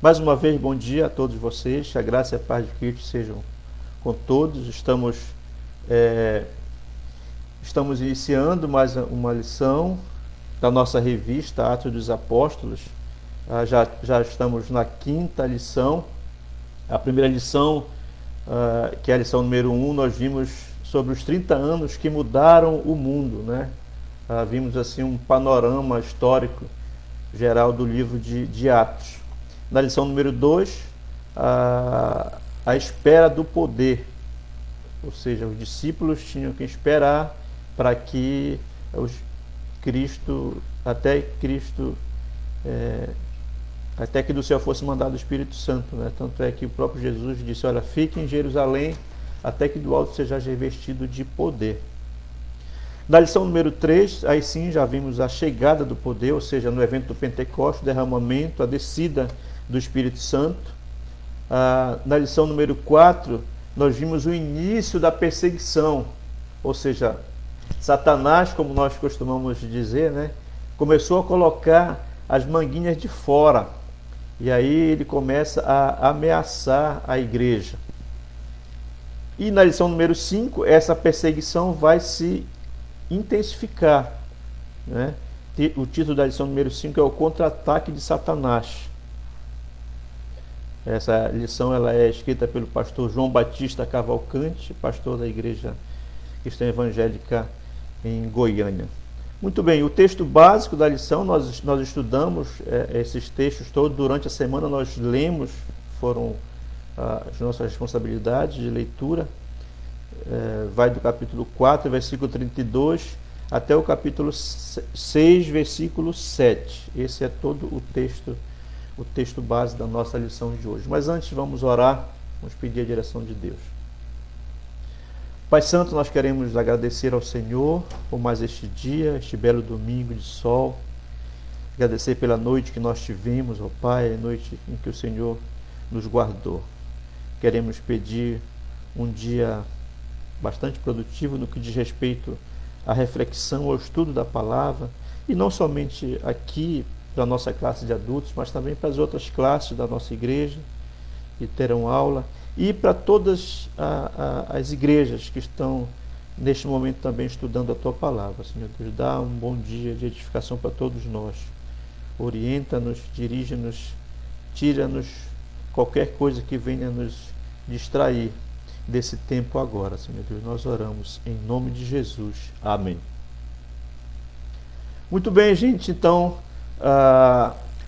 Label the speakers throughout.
Speaker 1: Mais uma vez, bom dia a todos vocês, que a graça e a paz de Cristo sejam com todos. Estamos iniciando mais uma lição da nossa revista Atos dos Apóstolos. Já estamos na quinta lição. A primeira lição, que é a lição número 1, nós vimos sobre os 30 anos que mudaram o mundo, né? Vimos assim um panorama histórico geral do livro de Atos. Na lição número 2, a espera do poder, ou seja, os discípulos tinham que esperar para que até que do céu fosse mandado o Espírito Santo, né? Tanto é que o próprio Jesus disse: olha, fique em Jerusalém até que do alto seja revestido de poder. Na lição número 3, aí sim já vimos a chegada do poder, ou seja, no evento do Pentecostes, o derramamento, a descida do Espírito Santo. Na lição número 4, nós vimos o início da perseguição, ou seja, Satanás, como nós costumamos dizer, né, começou a colocar as manguinhas de fora, e aí ele começa a ameaçar a igreja. E na lição número 5, essa perseguição vai se intensificar, né? O título da lição número 5 é o contra-ataque de Satanás. Essa lição ela é escrita pelo pastor João Batista Cavalcante, pastor da Igreja Cristã Evangélica em Goiânia. Muito bem, o texto básico da lição, nós estudamos esses textos todos durante a semana, nós lemos, foram as nossas responsabilidades de leitura. Vai do capítulo 4, versículo 32, até o capítulo 6, versículo 7. Esse é todo o texto base da nossa lição de hoje. Mas antes vamos orar, vamos pedir a direção de Deus. Pai Santo, nós queremos agradecer ao Senhor por mais este dia, este belo domingo de sol. Agradecer pela noite que nós tivemos, ó Pai, a noite em que o Senhor nos guardou. Queremos pedir um dia bastante produtivo no que diz respeito à reflexão, ao estudo da palavra, e não somente aqui para a nossa classe de adultos, mas também para as outras classes da nossa igreja que terão aula, e para todas as igrejas que estão neste momento também estudando a Tua palavra. Senhor Deus, dá um bom dia de edificação para todos nós. Orienta-nos, dirige-nos, tira-nos qualquer coisa que venha nos distrair desse tempo agora. Senhor Deus, nós oramos em nome de Jesus. Amém. Muito bem, gente, então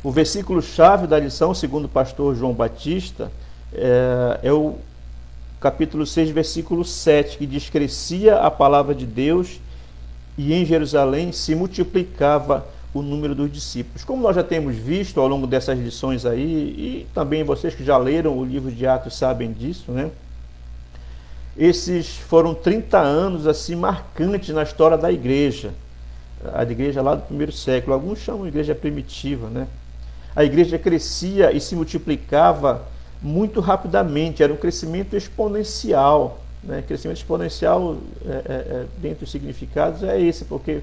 Speaker 1: o versículo-chave da lição, segundo o pastor João Batista, é o capítulo 6, versículo 7, que diz: crescia a palavra de Deus e em Jerusalém se multiplicava o número dos discípulos. Como nós já temos visto ao longo dessas lições aí, e também vocês que já leram o livro de Atos sabem disso, né? Esses foram 30 anos assim marcantes na história da igreja. A igreja lá do primeiro século, alguns chamam de igreja primitiva, né? A igreja crescia e se multiplicava muito rapidamente, era um crescimento exponencial, né? Crescimento exponencial, dentro dos significados, é esse, porque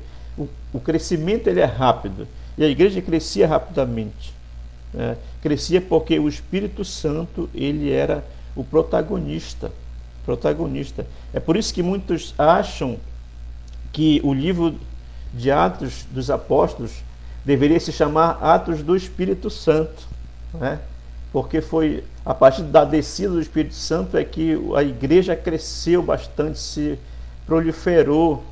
Speaker 1: o crescimento ele é rápido, e a igreja crescia rapidamente, né? Crescia porque o Espírito Santo ele era o protagonista. É por isso que muitos acham que o livro de Atos dos Apóstolos deveria se chamar Atos do Espírito Santo, né? Porque foi a partir da descida do Espírito Santo é que a igreja cresceu bastante, se proliferou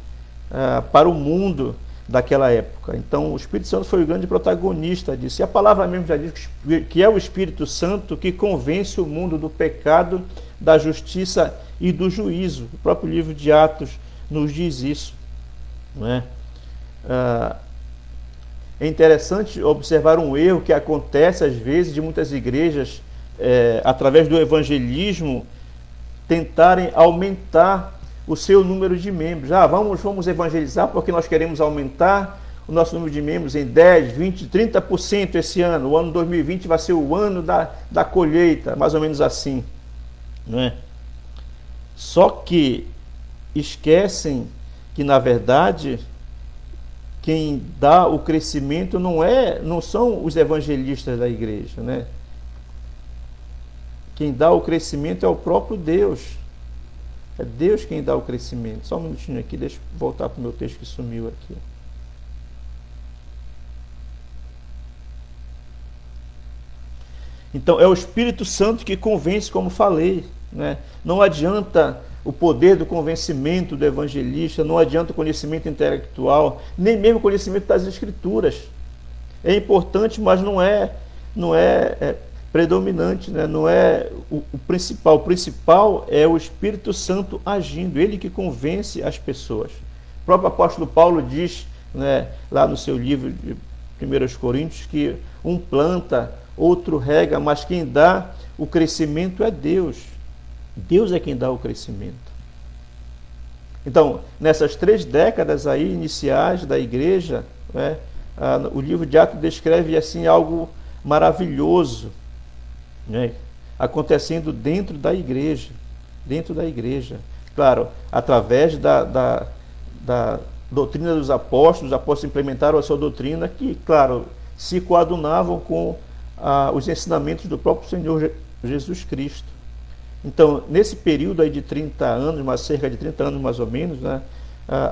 Speaker 1: para o mundo daquela época. Então o Espírito Santo foi o grande protagonista disso. E a palavra mesmo já diz que é o Espírito Santo que convence o mundo do pecado, da justiça e do juízo. O próprio livro de Atos nos diz isso, não é? É interessante observar um erro que acontece às vezes de muitas igrejas, através do evangelismo, tentarem aumentar o seu número de membros. Vamos evangelizar porque nós queremos aumentar o nosso número de membros em 10, 20, 30% esse ano. O ano 2020 vai ser o ano da colheita, mais ou menos assim, não é? Só que esquecem que, na verdade, quem dá o crescimento não são os evangelistas da igreja, né? Quem dá o crescimento é o próprio Deus. É Deus quem dá o crescimento. Só um minutinho aqui, deixa eu voltar para o meu texto que sumiu aqui. Então, é o Espírito Santo que convence, como falei, né? Não adianta o poder do convencimento do evangelista, não adianta o conhecimento intelectual, nem mesmo o conhecimento das Escrituras. É importante, mas não é predominante, né? Não é o principal. O principal é o Espírito Santo agindo, ele que convence as pessoas. O próprio apóstolo Paulo diz, né, lá no seu livro de 1 Coríntios, que um planta, outro rega, mas quem dá o crescimento é Deus. Deus é quem dá o crescimento. Então, nessas 3 décadas aí iniciais da igreja, né, o livro de Atos descreve assim algo maravilhoso, né, acontecendo dentro da igreja. Dentro da igreja. Claro, através da doutrina dos apóstolos, os apóstolos implementaram a sua doutrina que, claro, se coadunavam com os ensinamentos do próprio Senhor Jesus Cristo. Então, nesse período aí de 30 anos, cerca de 30 anos mais ou menos, né,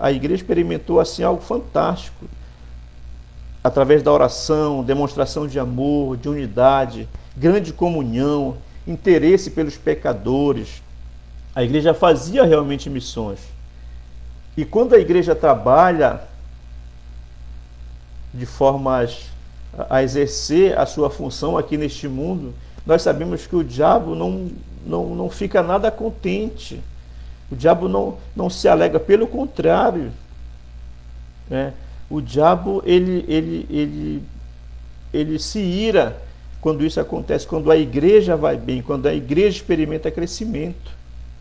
Speaker 1: a igreja experimentou assim algo fantástico. Através da oração, demonstração de amor, de unidade, grande comunhão, interesse pelos pecadores. A igreja fazia realmente missões. E quando a igreja trabalha de formas a exercer a sua função aqui neste mundo, nós sabemos que o diabo não fica nada contente. O diabo não se alegra, pelo contrário, né? O diabo ele se ira quando isso acontece, quando a igreja vai bem, quando a igreja experimenta crescimento,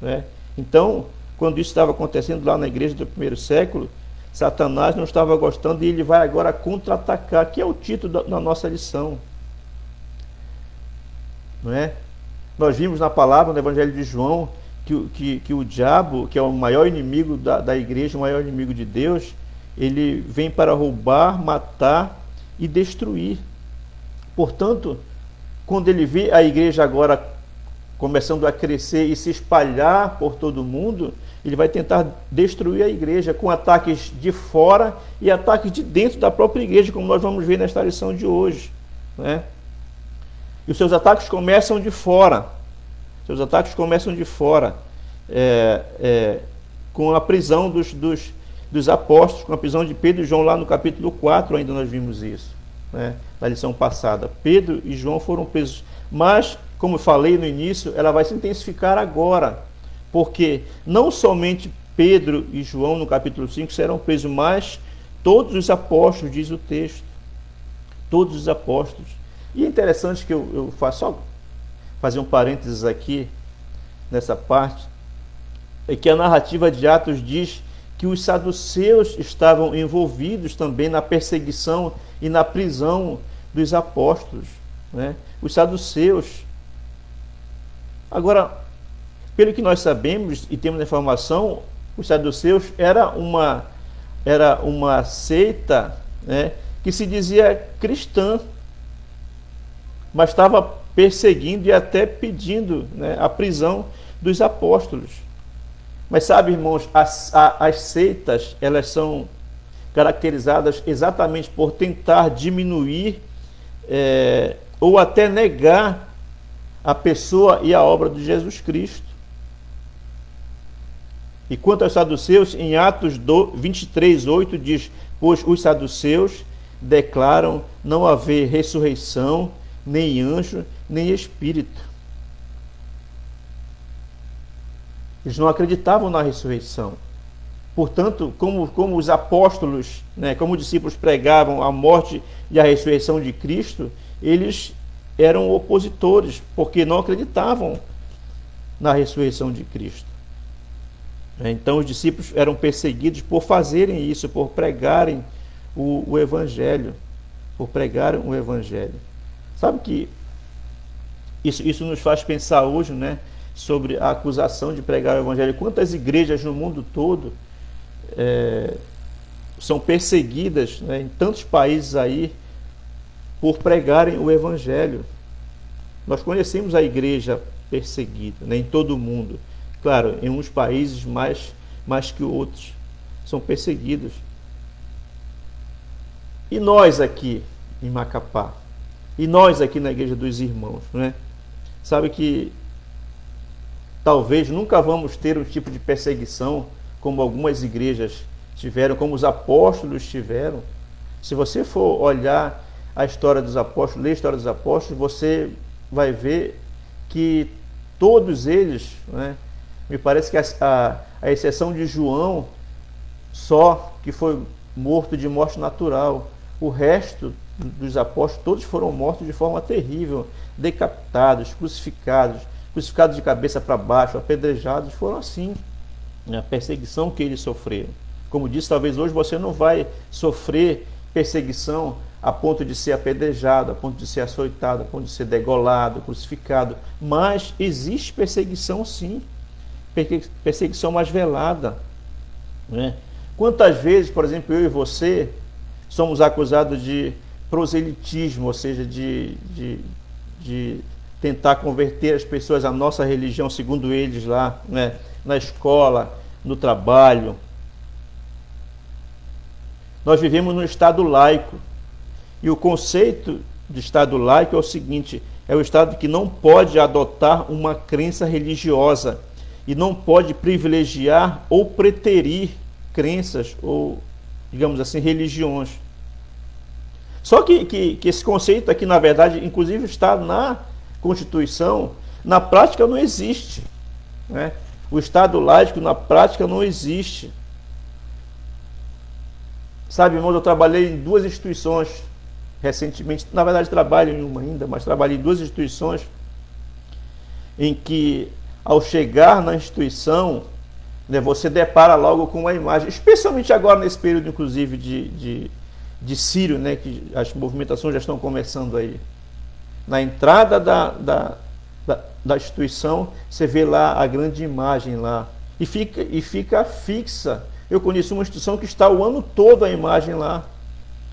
Speaker 1: né? Então, quando isso estava acontecendo lá na igreja do primeiro século, Satanás não estava gostando e ele vai agora contra-atacar, que é o título da nossa lição. Não é? Nós vimos na palavra, no Evangelho de João, que o diabo, que é o maior inimigo da igreja, o maior inimigo de Deus, ele vem para roubar, matar e destruir. Portanto, quando ele vê a igreja agora começando a crescer e se espalhar por todo o mundo, ele vai tentar destruir a igreja com ataques de fora e ataques de dentro da própria igreja, como nós vamos ver nesta lição de hoje, né? E os seus ataques começam de fora. Seus ataques começam de fora, com a prisão dos apóstolos, com a prisão de Pedro e João, lá no capítulo 4, ainda nós vimos isso, né? Na lição passada. Pedro e João foram presos, mas, como eu falei no início, ela vai se intensificar agora, porque não somente Pedro e João, no capítulo 5, serão presos, mas todos os apóstolos, diz o texto. Todos os apóstolos. E é interessante que eu faço, só fazer um parênteses aqui, nessa parte, é que a narrativa de Atos diz que os saduceus estavam envolvidos também na perseguição e na prisão dos apóstolos, né? Os saduceus. Agora, pelo que nós sabemos e temos informação, os saduceus era uma seita, né, que se dizia cristã, mas estava perseguindo e até pedindo, né, a prisão dos apóstolos. Mas sabe, irmãos, as seitas, elas são caracterizadas exatamente por tentar diminuir ou até negar a pessoa e a obra de Jesus Cristo. E quanto aos saduceus, em Atos 23:8 diz: pois os saduceus declaram não haver ressurreição, nem anjo, nem espírito. Eles não acreditavam na ressurreição. Portanto, como os apóstolos, né, como os discípulos pregavam a morte e a ressurreição de Cristo, eles eram opositores, porque não acreditavam na ressurreição de Cristo. Então os discípulos eram perseguidos por fazerem isso, por pregarem o Evangelho, por pregarem o Evangelho. Sabe que isso nos faz pensar hoje, né, sobre a acusação de pregar o Evangelho. Quantas igrejas no mundo todo são perseguidas, né, em tantos países aí, por pregarem o Evangelho. Nós conhecemos a igreja perseguida, né? Em todo o mundo. Claro, em uns países mais que outros são perseguidos. E nós aqui em Macapá, e nós aqui na Igreja dos Irmãos, né? Sabe que talvez nunca vamos ter um tipo de perseguição como algumas igrejas tiveram, como os apóstolos tiveram. Se você for olhar a história dos apóstolos, ler a história dos apóstolos, você vai ver que todos eles, né, me parece que a exceção de João, só que foi morto de morte natural, o resto dos apóstolos, todos foram mortos de forma terrível, decapitados, crucificados de cabeça para baixo, apedrejados, foram assim, a perseguição que eles sofreram. Como disse, talvez hoje você não vai sofrer perseguição a ponto de ser apedrejado, a ponto de ser açoitado, a ponto de ser degolado, crucificado, mas existe perseguição sim, perseguição mais velada, né? Quantas vezes, por exemplo, eu e você somos acusados de proselitismo, ou seja, de tentar converter as pessoas à nossa religião, segundo eles lá, né, na escola, no trabalho. Nós vivemos num Estado laico, e o conceito de Estado laico é o seguinte: é o Estado que não pode adotar uma crença religiosa e não pode privilegiar ou preterir crenças ou, digamos assim, religiões. Só que esse conceito aqui, na verdade, inclusive está na Constituição, na prática não existe, né? O Estado laico na prática não existe. Sabe, irmãos, eu trabalhei em 2 instituições recentemente, na verdade trabalho em uma ainda, mas trabalhei em 2 instituições em que, ao chegar na instituição, né, você depara logo com uma imagem, especialmente agora nesse período, inclusive, de Sírio, né, que as movimentações já estão começando aí. Na entrada da instituição, você vê lá a grande imagem lá, e fica fixa. Eu conheço uma instituição que está o ano todo a imagem lá,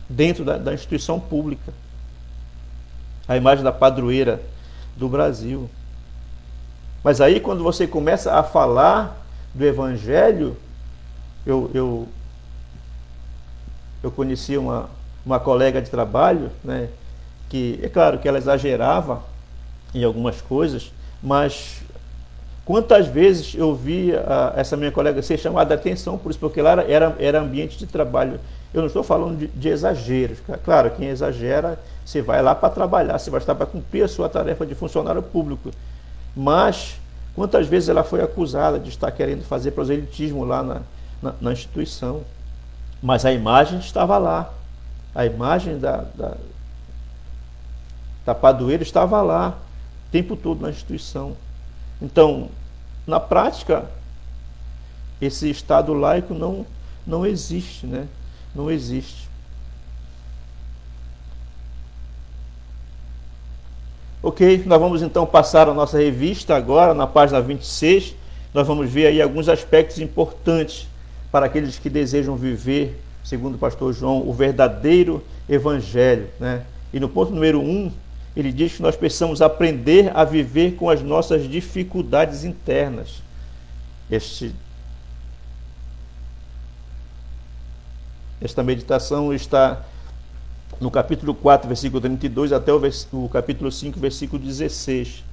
Speaker 1: dentro da instituição pública. A imagem da padroeira do Brasil. Mas aí, quando você começa a falar do Evangelho, eu conheci uma colega de trabalho, né, que, é claro que ela exagerava em algumas coisas, mas quantas vezes eu vi essa minha colega ser chamada a atenção por isso, porque lá era ambiente de trabalho. Eu não estou falando de exageros. Claro, quem exagera, você vai lá para trabalhar, você vai estar para cumprir a sua tarefa de funcionário público. Mas quantas vezes ela foi acusada de estar querendo fazer proselitismo lá na instituição. Mas a imagem estava lá. A imagem da padroeira estava lá, o tempo todo na instituição. Então, na prática, esse Estado laico não existe, né? Não existe. Ok, nós vamos então passar a nossa revista agora, na página 26. Nós vamos ver aí alguns aspectos importantes para aqueles que desejam viver, segundo o pastor João, o verdadeiro evangelho, né? E no ponto número 1, ele diz que nós precisamos aprender a viver com as nossas dificuldades internas. Esta meditação está no capítulo 4, versículo 32, até o capítulo 5, versículo 16.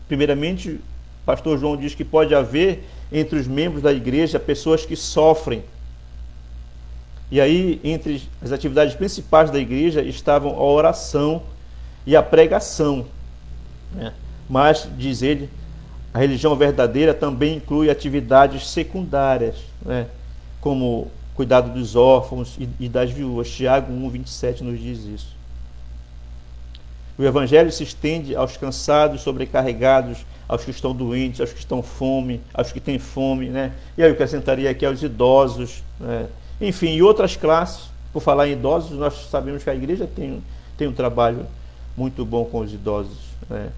Speaker 1: Primeiramente, o pastor João diz que pode haver entre os membros da igreja pessoas que sofrem. E aí, entre as atividades principais da igreja estavam a oração e a pregação, né? Mas, diz ele, a religião verdadeira também inclui atividades secundárias, né? Como cuidado dos órfãos e das viúvas. Tiago 1:27 nos diz isso. O evangelho se estende aos cansados, sobrecarregados, aos que estão doentes, aos que estão fome, aos que têm fome, né? E aí eu acrescentaria aqui aos idosos, né? Enfim, e outras classes. Por falar em idosos, nós sabemos que a igreja tem um trabalho muito bom com os idosos, né?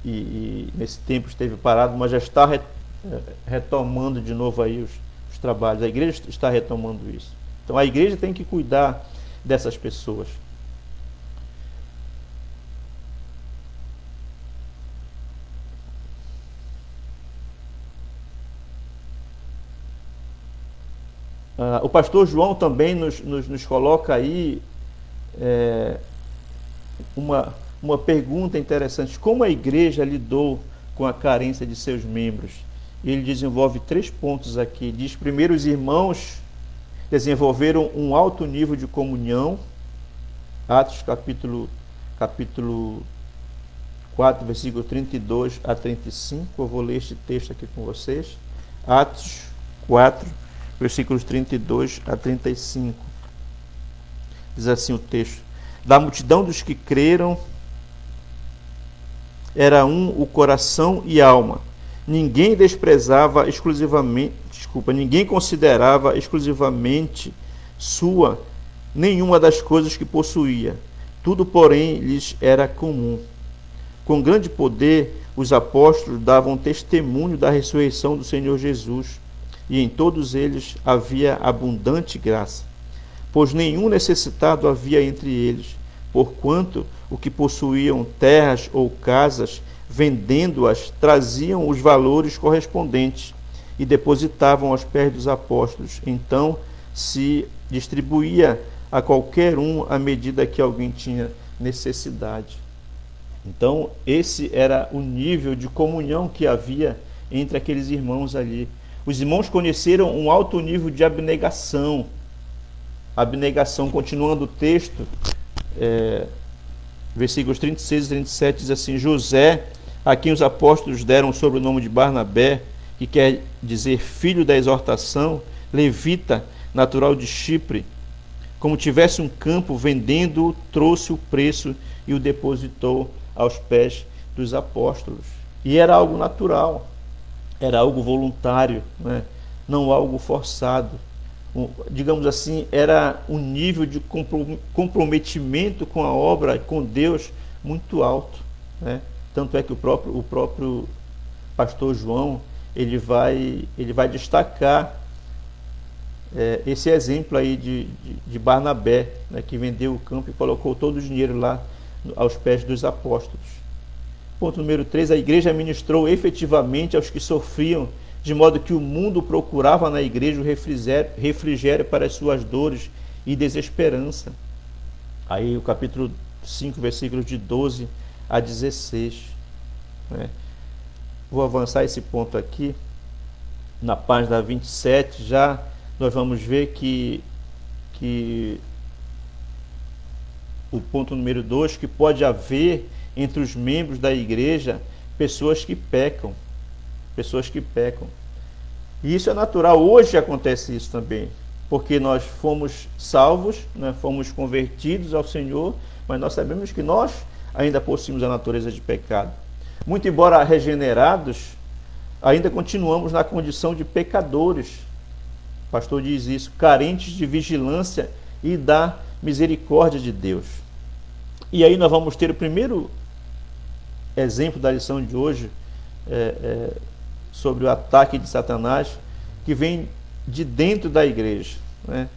Speaker 1: E nesse tempo esteve parado, mas já está retomando de novo aí os trabalhos. A igreja está retomando isso. Então a igreja tem que cuidar dessas pessoas. o pastor João também nos coloca aí uma pergunta interessante: como a igreja lidou com a carência de seus membros? E ele desenvolve 3 pontos aqui. Diz: primeiro, os irmãos desenvolveram um alto nível de comunhão. Atos capítulo 4, versículo 32 a 35. Eu vou ler este texto aqui com vocês. Atos 4, versículos 32 a 35. Diz assim o texto: da multidão dos que creram, era um o coração e alma. Ninguém desprezava exclusivamente, ninguém considerava exclusivamente sua nenhuma das coisas que possuía. Tudo, porém, lhes era comum. Com grande poder, os apóstolos davam testemunho da ressurreição do Senhor Jesus, e em todos eles havia abundante graça. Pois nenhum necessitado havia entre eles, porquanto o que possuíam terras ou casas, vendendo-as, traziam os valores correspondentes e depositavam aos pés dos apóstolos. Então se distribuía a qualquer um à medida que alguém tinha necessidade. Então esse era o nível de comunhão que havia entre aqueles irmãos ali. Os irmãos conheceram um alto nível de abnegação. Abnegação, continuando o texto, versículos 36 e 37, diz assim: José, a quem os apóstolos deram o sobrenome de Barnabé, que quer dizer filho da exortação, levita, natural de Chipre, como tivesse um campo, vendendo-o, trouxe o preço e o depositou aos pés dos apóstolos. E era algo natural, era algo voluntário, né? Não algo forçado. Digamos assim, era um nível de comprometimento com a obra, com Deus, muito alto, né? Tanto é que o próprio pastor João, ele vai destacar esse exemplo aí de Barnabé, né, que vendeu o campo e colocou todo o dinheiro lá aos pés dos apóstolos. Ponto número 3, a igreja ministrou efetivamente aos que sofriam, de modo que o mundo procurava na igreja o refrigério para as suas dores e desesperança. Aí o capítulo 5, versículos de 12 a 16. Né? Vou avançar esse ponto aqui. Na página 27, já nós vamos ver que o ponto número 2, que pode haver entre os membros da igreja pessoas que pecam. Pessoas que pecam. E isso é natural. Hoje acontece isso também, porque nós fomos salvos, né, fomos convertidos ao Senhor, mas nós sabemos que nós ainda possuímos a natureza de pecado. Muito embora regenerados, ainda continuamos na condição de pecadores. O pastor diz isso, carentes de vigilância e da misericórdia de Deus. E aí nós vamos ter o primeiro exemplo da lição de hoje, sobre o ataque de Satanás, que vem de dentro da igreja, né?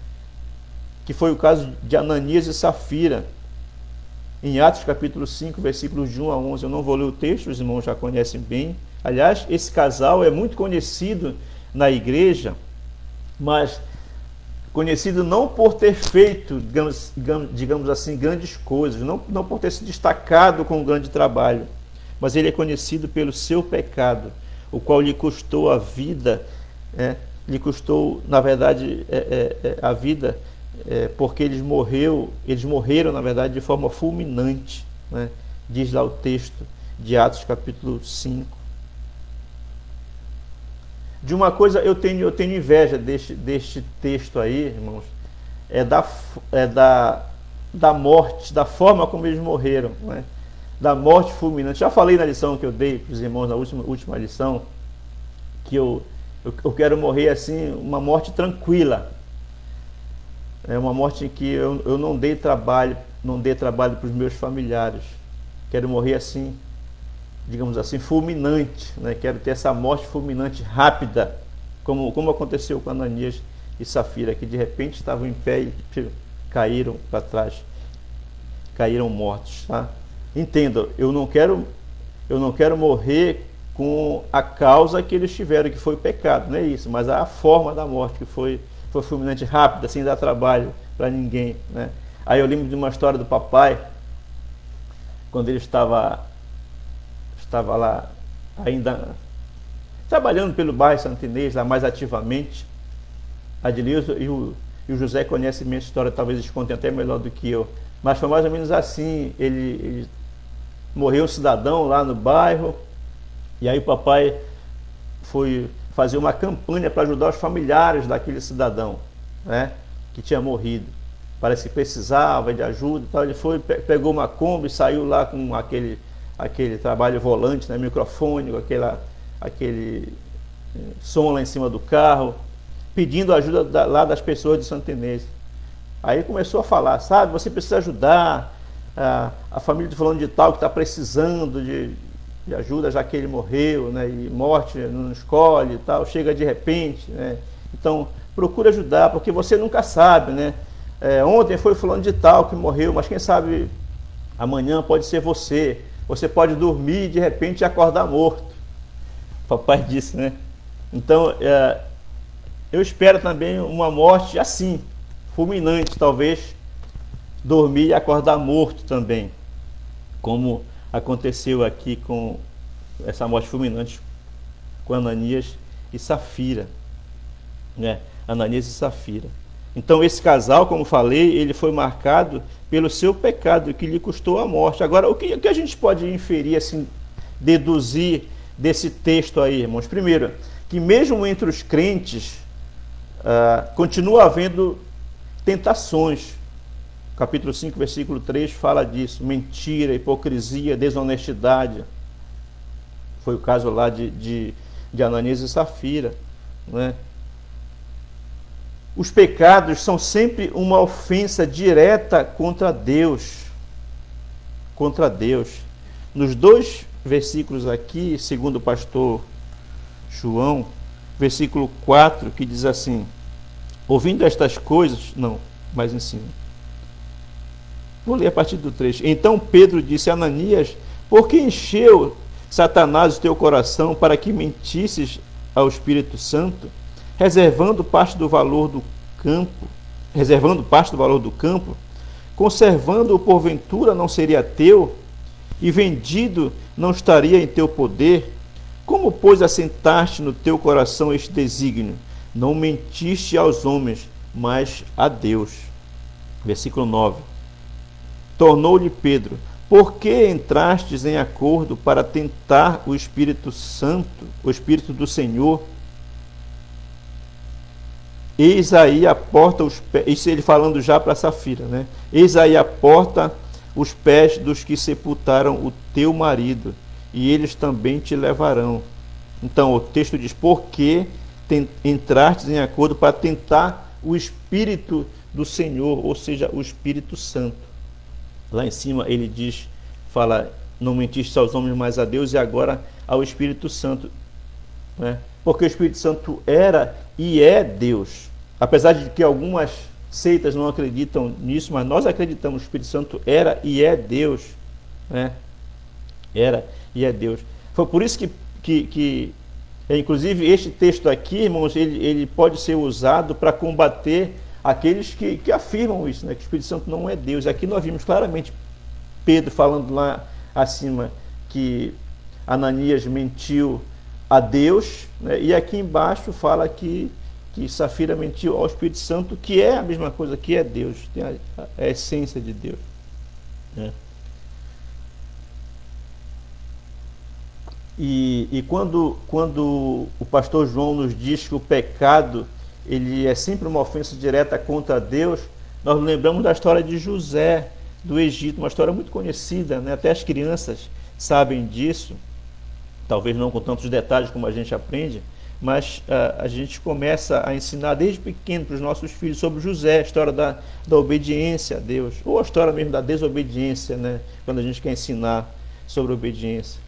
Speaker 1: Que foi o caso de Ananias e Safira, em Atos capítulo 5, versículos de 1 a 11. Eu não vou ler o texto, os irmãos já conhecem bem. Aliás, esse casal é muito conhecido na igreja, mas conhecido não por ter feito, digamos assim, grandes coisas, não por ter se destacado com um grande trabalho, mas ele é conhecido pelo seu pecado, o qual lhe custou a vida, lhe custou, na verdade, a vida, porque eles morreram, na verdade, de forma fulminante, né? Diz lá o texto de Atos capítulo 5. De uma coisa eu tenho inveja deste texto aí, irmãos, da morte, da forma como eles morreram, né? Da morte fulminante. Já falei na lição que eu dei para os irmãos na última lição, que eu quero morrer assim, uma morte tranquila. É uma morte em que eu não dei trabalho para os meus familiares. Quero morrer assim, digamos assim, fulminante, né? Quero ter essa morte fulminante rápida, como aconteceu com Ananias e Safira, que de repente estavam em pé e caíram para trás, caíram mortos, tá? Entenda, eu não quero morrer com a causa que eles tiveram, que foi o pecado, não é isso, mas a forma da morte, que foi foi fulminante, rápida, sem dar trabalho para ninguém, né? Aí eu lembro de uma história do papai, quando ele estava lá ainda trabalhando pelo bairro Santo Inês, lá mais ativamente. A Adileuza e o José conhecem minha história, talvez eles contem até melhor do que eu. Mas foi mais ou menos assim, ele morreu um cidadão lá no bairro, e aí o papai foi fazer uma campanha para ajudar os familiares daquele cidadão, né, que tinha morrido. Parece que precisava de ajuda e tal. Ele foi, pegou uma Kombi, saiu lá com aquele trabalho volante, né, microfone, aquele som lá em cima do carro, pedindo ajuda lá das pessoas de Santo Inês. Aí ele começou a falar, sabe, você precisa ajudar a família de fulano de tal que está precisando de ajuda, já que ele morreu, né, e morte não escolhe e tal, chega de repente, né? Então procura ajudar, porque você nunca sabe, né? Ontem foi fulano de tal que morreu, mas quem sabe amanhã pode ser você. Você pode dormir e de repente acordar morto. O papai disse, né? Então eu espero também uma morte assim, fulminante, talvez dormir e acordar morto também, como aconteceu aqui com essa morte fulminante com Ananias e Safira, né? Ananias e Safira. Então esse casal, como falei, ele foi marcado pelo seu pecado, que lhe custou a morte. Agora, o que a gente pode inferir, assim, deduzir desse texto aí, irmãos? Primeiro, que mesmo entre os crentes, continua havendo tentações. Capítulo 5, versículo 3 fala disso: mentira, hipocrisia, desonestidade. Foi o caso lá de Ananias e Safira, né? Os pecados são sempre uma ofensa direta contra Deus. Contra Deus. Nos dois versículos aqui, segundo o pastor João, versículo 4, que diz assim: ouvindo estas coisas, não, mais em cima. Vou ler a partir do 3. Então Pedro disse a Ananias: por que encheu Satanás o teu coração para que mentisses ao Espírito Santo, reservando parte do valor do campo, conservando-o porventura não seria teu, e vendido não estaria em teu poder? Como, pois, assentaste no teu coração este desígnio? Não mentiste aos homens, mas a Deus. Versículo 9. Tornou-lhe Pedro: por que entrastes em acordo para tentar o Espírito Santo, o Espírito do Senhor? Eis aí a porta os pés, isso ele falando já para Safira, né? Eis aí a porta os pés dos que sepultaram o teu marido, e eles também te levarão. Então o texto diz: por que entrastes em acordo para tentar o Espírito do Senhor, ou seja, o Espírito Santo. Lá em cima ele diz, fala, não mentiste aos homens, mas a Deus, e agora ao Espírito Santo, né? Porque o Espírito Santo era e é Deus. Apesar de que algumas seitas não acreditam nisso, mas nós acreditamos que o Espírito Santo era e é Deus, né? Era e é Deus. Foi por isso que inclusive este texto aqui, irmãos, ele pode ser usado para combater aqueles que afirmam isso, né? Que o Espírito Santo não é Deus. Aqui nós vimos claramente Pedro falando lá acima que Ananias mentiu a Deus, né? E aqui embaixo fala que Safira mentiu ao Espírito Santo, que é a mesma coisa, que é Deus, tem a essência de Deus, né? E quando o pastor João nos diz que o pecado ele é sempre uma ofensa direta contra Deus, nós lembramos da história de José do Egito, uma história muito conhecida, né? Até as crianças sabem disso, talvez não com tantos detalhes como a gente aprende, mas a gente começa a ensinar desde pequeno para os nossos filhos sobre José, a história da obediência a Deus, ou a história mesmo da desobediência, né? Quando a gente quer ensinar sobre obediência.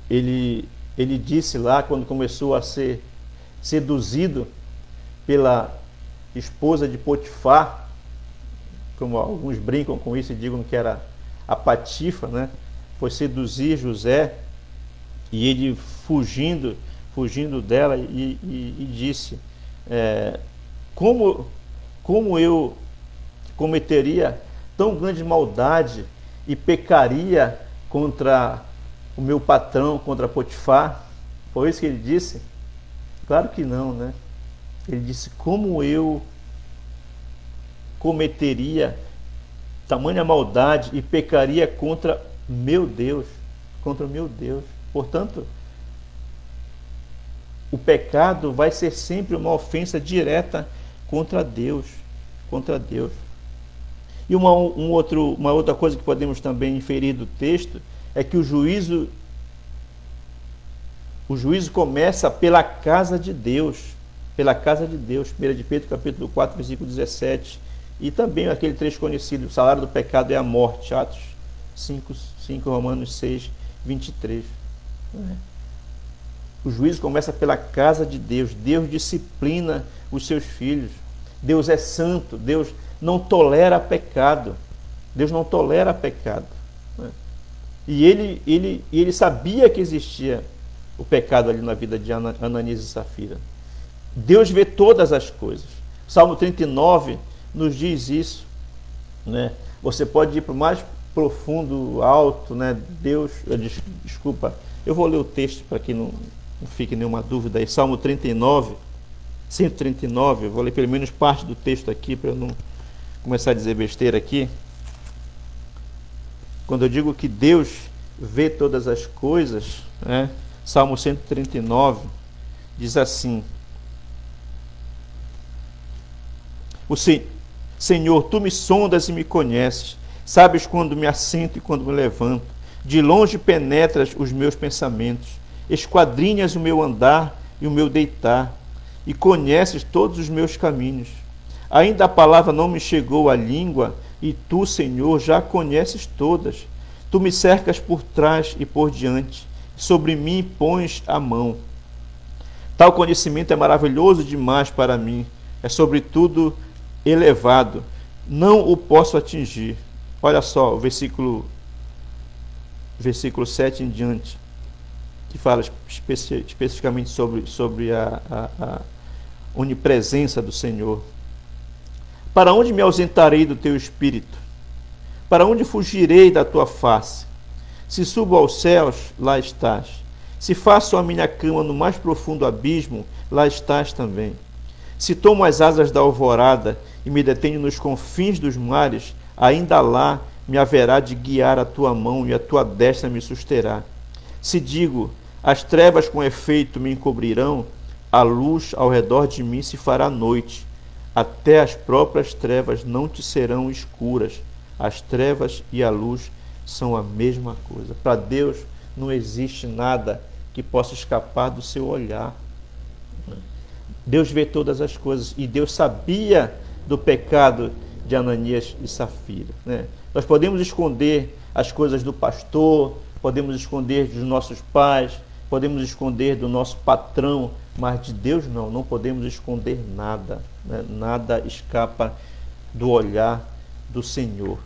Speaker 1: Ele disse lá, quando começou a ser seduzido pela esposa de Potifar, como alguns brincam com isso e digam que era a Patifa, né? Foi seduzir José, e ele fugindo dela e disse Como eu cometeria tão grande maldade e pecaria contra o meu patrão, contra Potifar? Foi isso que ele disse? Claro que não, né? Ele disse, como eu cometeria tamanha maldade e pecaria contra meu Deus, contra o meu Deus. Portanto, o pecado vai ser sempre uma ofensa direta contra Deus, contra Deus. E uma outra coisa que podemos também inferir do texto é que o juízo começa pela casa de Deus, pela casa de Deus. 1 de Pedro, capítulo 4, versículo 17. E também aquele trecho conhecido, o salário do pecado é a morte, Atos 5, Romanos 6, 23. O juízo começa pela casa de Deus. Deus disciplina os seus filhos. Deus é santo, Deus não tolera pecado. Deus não tolera pecado. E ele sabia que existia o pecado ali na vida de Ananias e Safira. Deus vê todas as coisas. Salmo 39 nos diz isso, né? Você pode ir para o mais profundo, alto, né? Desculpa, eu vou ler o texto para que não fique nenhuma dúvida aí. Salmo 39, 139, eu vou ler pelo menos parte do texto aqui para eu não começar a dizer besteira aqui. Quando eu digo que Deus vê todas as coisas, né? Salmo 139 diz assim: Senhor, tu me sondas e me conheces, sabes quando me assento e quando me levanto, de longe penetras os meus pensamentos, esquadrinhas o meu andar e o meu deitar, e conheces todos os meus caminhos. Ainda a palavra não me chegou à língua, e tu, Senhor, já conheces todas. Tu me cercas por trás e por diante, sobre mim pões a mão. Tal conhecimento é maravilhoso demais para mim, é sobretudo elevado, não o posso atingir. Olha só o versículo 7 em diante, que fala especificamente sobre a onipresença do Senhor. Para onde me ausentarei do teu espírito? Para onde fugirei da tua face? Se subo aos céus, lá estás. Se faço a minha cama no mais profundo abismo, lá estás também. Se tomo as asas da alvorada e me detenho nos confins dos mares, ainda lá me haverá de guiar a tua mão e a tua destra me susterá. Se digo, as trevas com efeito me encobrirão, a luz ao redor de mim se fará noite. Até as próprias trevas não te serão escuras. As trevas e a luz são a mesma coisa. Para Deus não existe nada que possa escapar do seu olhar. Deus vê todas as coisas e Deus sabia do pecado de Ananias e Safira, né? Nós podemos esconder as coisas do pastor, podemos esconder dos nossos pais, podemos esconder do nosso patrão, mas de Deus não podemos esconder nada, né? Nada escapa do olhar do Senhor.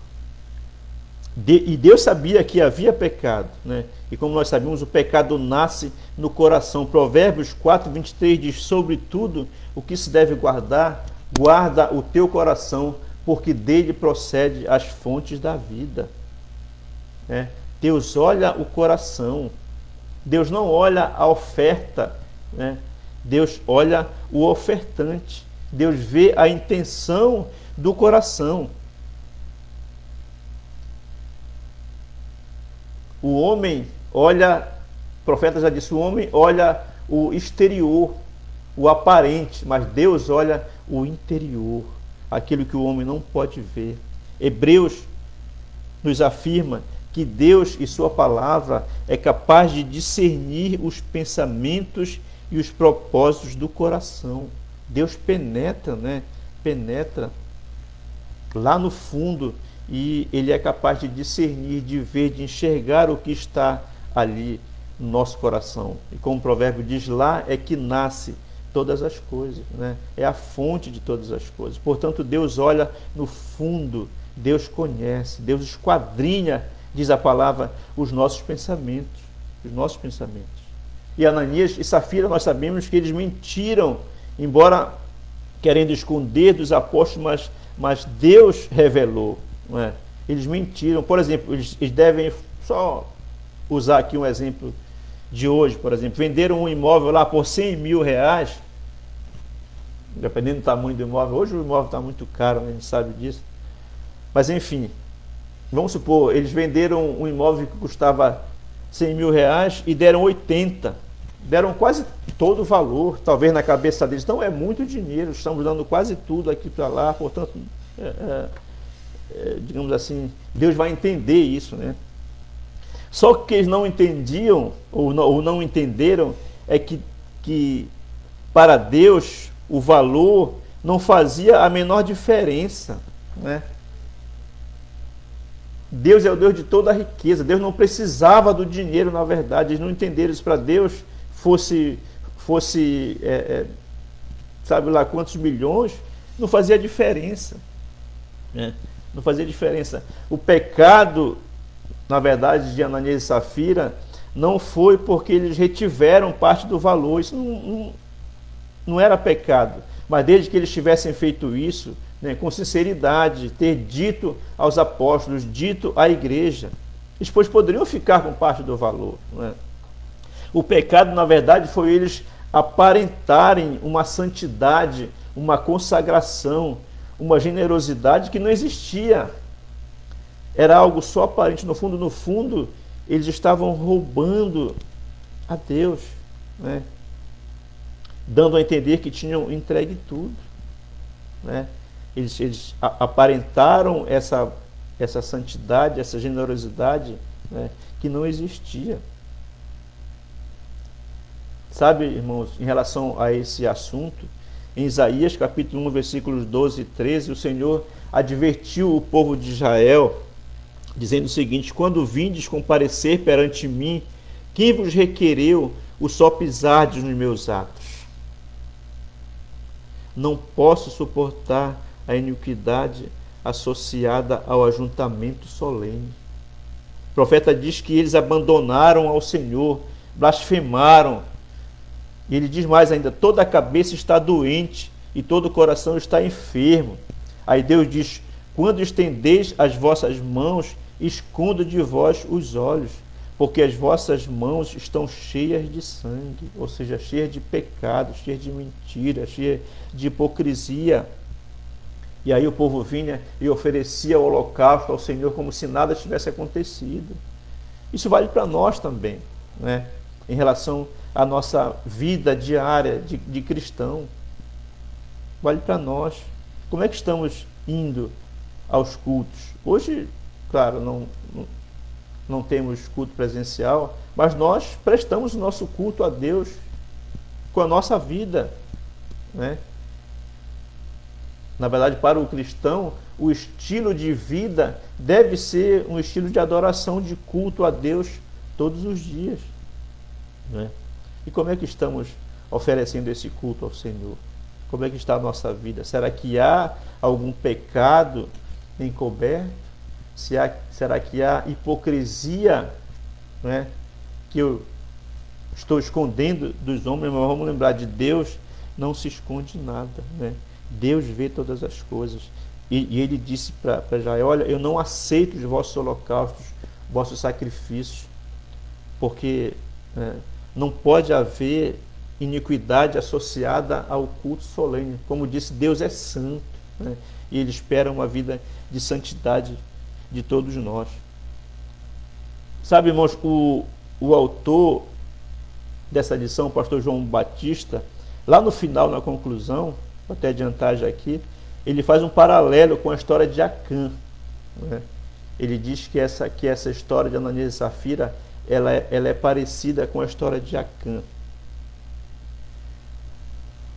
Speaker 1: E Deus sabia que havia pecado, né? E como nós sabemos, o pecado nasce no coração. Provérbios 4:23 diz: sobretudo o que se deve guardar, guarda o teu coração, porque dele procede as fontes da vida. Deus olha o coração. Deus não olha a oferta, né? Deus olha o ofertante. Deus vê a intenção do coração. O homem olha, o profeta já disse, o homem olha o exterior, o aparente, mas Deus olha o interior, aquilo que o homem não pode ver. Hebreus nos afirma que Deus e sua palavra é capaz de discernir os pensamentos e os propósitos do coração. Deus penetra, né? Penetra lá no fundo e Ele é capaz de discernir, de ver, de enxergar o que está ali no nosso coração. E como o provérbio diz, lá é que nasce todas as coisas, né? É a fonte de todas as coisas. Portanto, Deus olha no fundo, Deus conhece, Deus esquadrinha, diz a palavra, os nossos pensamentos. Os nossos pensamentos. E Ananias e Safira, nós sabemos que eles mentiram, embora querendo esconder dos apóstolos, mas Deus revelou, não é? Eles mentiram. Por exemplo, eles devem, só usar aqui um exemplo de hoje, por exemplo, venderam um imóvel lá por 100 mil reais, dependendo do tamanho do imóvel. Hoje o imóvel está muito caro, né? A gente sabe disso. Mas enfim, vamos supor, eles venderam um imóvel que custava 100 mil reais e deram 80. Deram quase todo o valor, talvez na cabeça deles. Então é muito dinheiro, estamos dando quase tudo aqui para lá, portanto, digamos assim, Deus vai entender isso, né? Só que eles não entendiam, ou não entenderam, é que para Deus o valor não fazia a menor diferença, né? Deus é o Deus de toda a riqueza. Deus não precisava do dinheiro, na verdade. Eles não entenderam isso. Para Deus fosse sabe lá quantos milhões, não fazia diferença, né? Não fazia diferença. O pecado, na verdade, de Ananias e Safira não foi porque eles retiveram parte do valor. Isso não era pecado. Mas desde que eles tivessem feito isso, né, com sinceridade, ter dito aos apóstolos, dito à igreja, eles depois poderiam ficar com parte do valor, né? O pecado, na verdade, foi eles aparentarem uma santidade, uma consagração, uma generosidade que não existia. Era algo só aparente. No fundo, eles estavam roubando a Deus, né? Dando a entender que tinham entregue tudo, né? Eles aparentaram essa santidade, essa generosidade, né, que não existia. Sabe, irmãos, em relação a esse assunto, em Isaías capítulo 1, versículos 12 e 13, o Senhor advertiu o povo de Israel, dizendo o seguinte: quando vindes comparecer perante mim, quem vos requereu o só pisardes nos meus atos? Não posso suportar a iniquidade associada ao ajuntamento solene. O profeta diz que eles abandonaram ao Senhor, blasfemaram. E ele diz mais ainda: toda a cabeça está doente e todo o coração está enfermo. Aí Deus diz: quando estendeis as vossas mãos, escondo de vós os olhos, porque as vossas mãos estão cheias de sangue, ou seja, cheias de pecado, cheias de mentira, cheias de hipocrisia. E aí o povo vinha e oferecia o holocausto ao Senhor como se nada tivesse acontecido. Isso vale para nós também, né? Em relação à nossa vida diária de cristão. Vale para nós. Como é que estamos indo aos cultos? Hoje, claro, não temos culto presencial, mas nós prestamos o nosso culto a Deus com a nossa vida, né? Na verdade, para o cristão, o estilo de vida deve ser um estilo de adoração, de culto a Deus todos os dias, né? E como é que estamos oferecendo esse culto ao Senhor? Como é que está a nossa vida? Será que há algum pecado encoberto? Será que há hipocrisia, né, que eu estou escondendo dos homens? Mas vamos lembrar, de Deus não se esconde nada, né? Deus vê todas as coisas. E ele disse para Israel: olha, eu não aceito os vossos holocaustos, vossos sacrifícios, porque não pode haver iniquidade associada ao culto solene. Como disse, Deus é santo, né? E ele espera uma vida de santidade de todos nós. Sabe, irmãos, o autor dessa lição, o pastor João Batista, lá no final, na conclusão, vou até adiantar já aqui, ele faz um paralelo com a história de Acã, né? Ele diz que essa história de Ananias e Safira, ela é parecida com a história de Acã.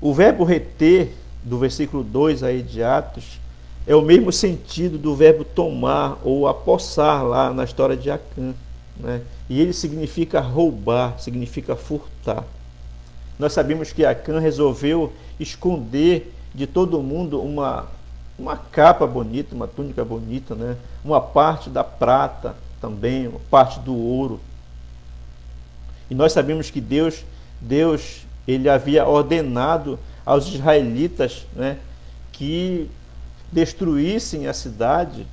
Speaker 1: O verbo reter, do versículo 2 aí de Atos, é o mesmo sentido do verbo tomar ou apossar lá na história de Acã, né? E ele significa roubar, significa furtar. Nós sabemos que Acã resolveu esconder de todo mundo uma capa bonita, uma túnica bonita, né? Uma parte da prata também, uma parte do ouro. E nós sabemos que Deus ele havia ordenado aos israelitas, né, que destruíssem a cidade,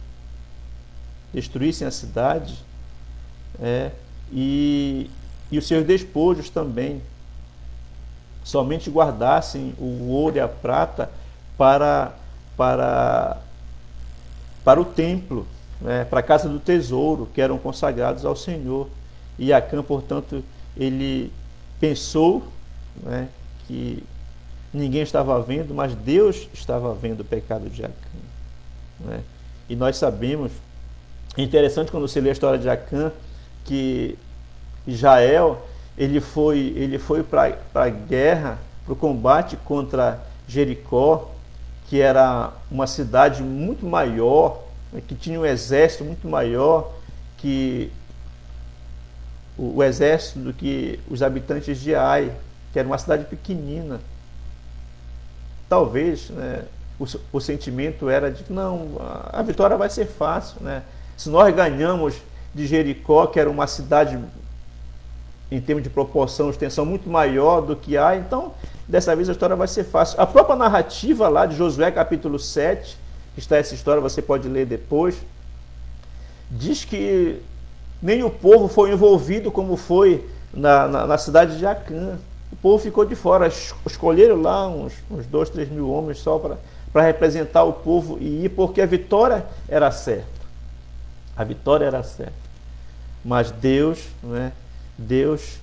Speaker 1: e os seus despojos também, somente guardassem o ouro e a prata para o templo, né, para a casa do tesouro, que eram consagrados ao Senhor. E Acã, portanto, ele pensou, né, que ninguém estava vendo, mas Deus estava vendo o pecado de Acã, né? E nós sabemos, é interessante quando você lê a história de Acã, que Israel ele foi para a guerra, para o combate contra Jericó, que era uma cidade muito maior, né, que tinha um exército muito maior que o exército do que os habitantes de Ai, que era uma cidade pequenina. Talvez, né, o sentimento era de que não, a vitória vai ser fácil, né? Se nós ganhamos de Jericó, que era uma cidade em termos de proporção, extensão muito maior do que Ai, então dessa vez a história vai ser fácil. A própria narrativa lá de Josué capítulo 7, que está essa história, você pode ler depois, diz que nem o povo foi envolvido como foi na cidade de Acã. O povo ficou de fora. Escolheram lá uns 2, 3 mil homens só para representar o povo e ir, porque a vitória era certa. A vitória era certa. Mas Deus, né, Deus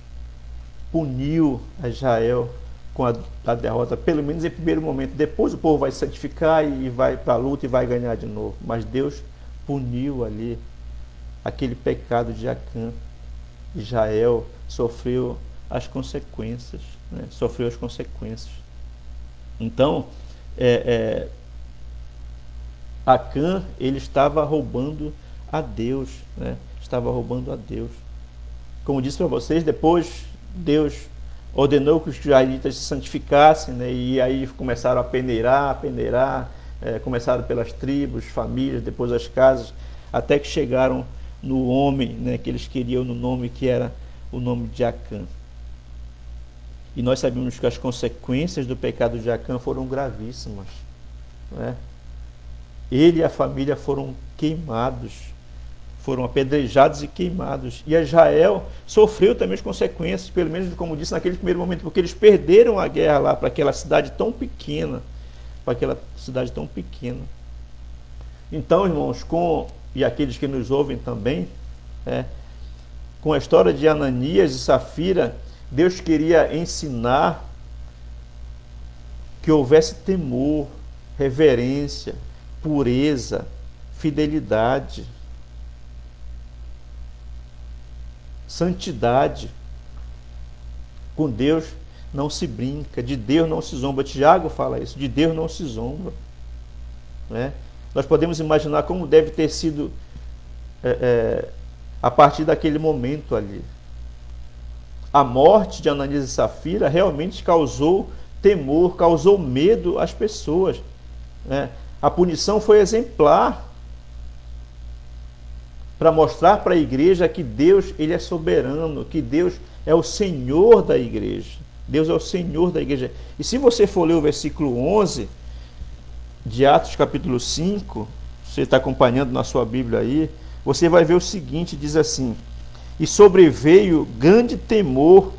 Speaker 1: puniu a Israel com a derrota, pelo menos em primeiro momento. Depois o povo vai se santificar e vai para a luta e vai ganhar de novo. Mas Deus puniu ali aquele pecado de Acã. Israel sofreu as consequências, né? Sofreu as consequências. Então, Acã, ele estava roubando a Deus, né? Estava roubando a Deus. Como disse para vocês, depois Deus ordenou que os israelitas se santificassem, né? E aí começaram a peneirar, começaram pelas tribos, famílias, depois as casas, até que chegaram no homem, né, que eles queriam, no nome que era o nome de Acã. E nós sabemos que as consequências do pecado de Acã foram gravíssimas, né? Ele e a família foram queimados, foram apedrejados e queimados. E Israel sofreu também as consequências, pelo menos como disse naquele primeiro momento, porque eles perderam a guerra lá para aquela cidade tão pequena, Então, irmãos, e aqueles que nos ouvem também, com a história de Ananias e Safira, Deus queria ensinar que houvesse temor, reverência, pureza, fidelidade, santidade. Com Deus não se brinca, de Deus não se zomba. Tiago fala isso, de Deus não se zomba, né? Nós podemos imaginar como deve ter sido a partir daquele momento ali. A morte de Ananias e Safira realmente causou temor, causou medo às pessoas, né? A punição foi exemplar para mostrar para a igreja que Deus, ele é soberano, que Deus é o Senhor da igreja. Deus é o Senhor da igreja. E se você for ler o versículo 11 de Atos capítulo 5, você está acompanhando na sua Bíblia aí, você vai ver o seguinte, diz assim: e sobreveio grande temor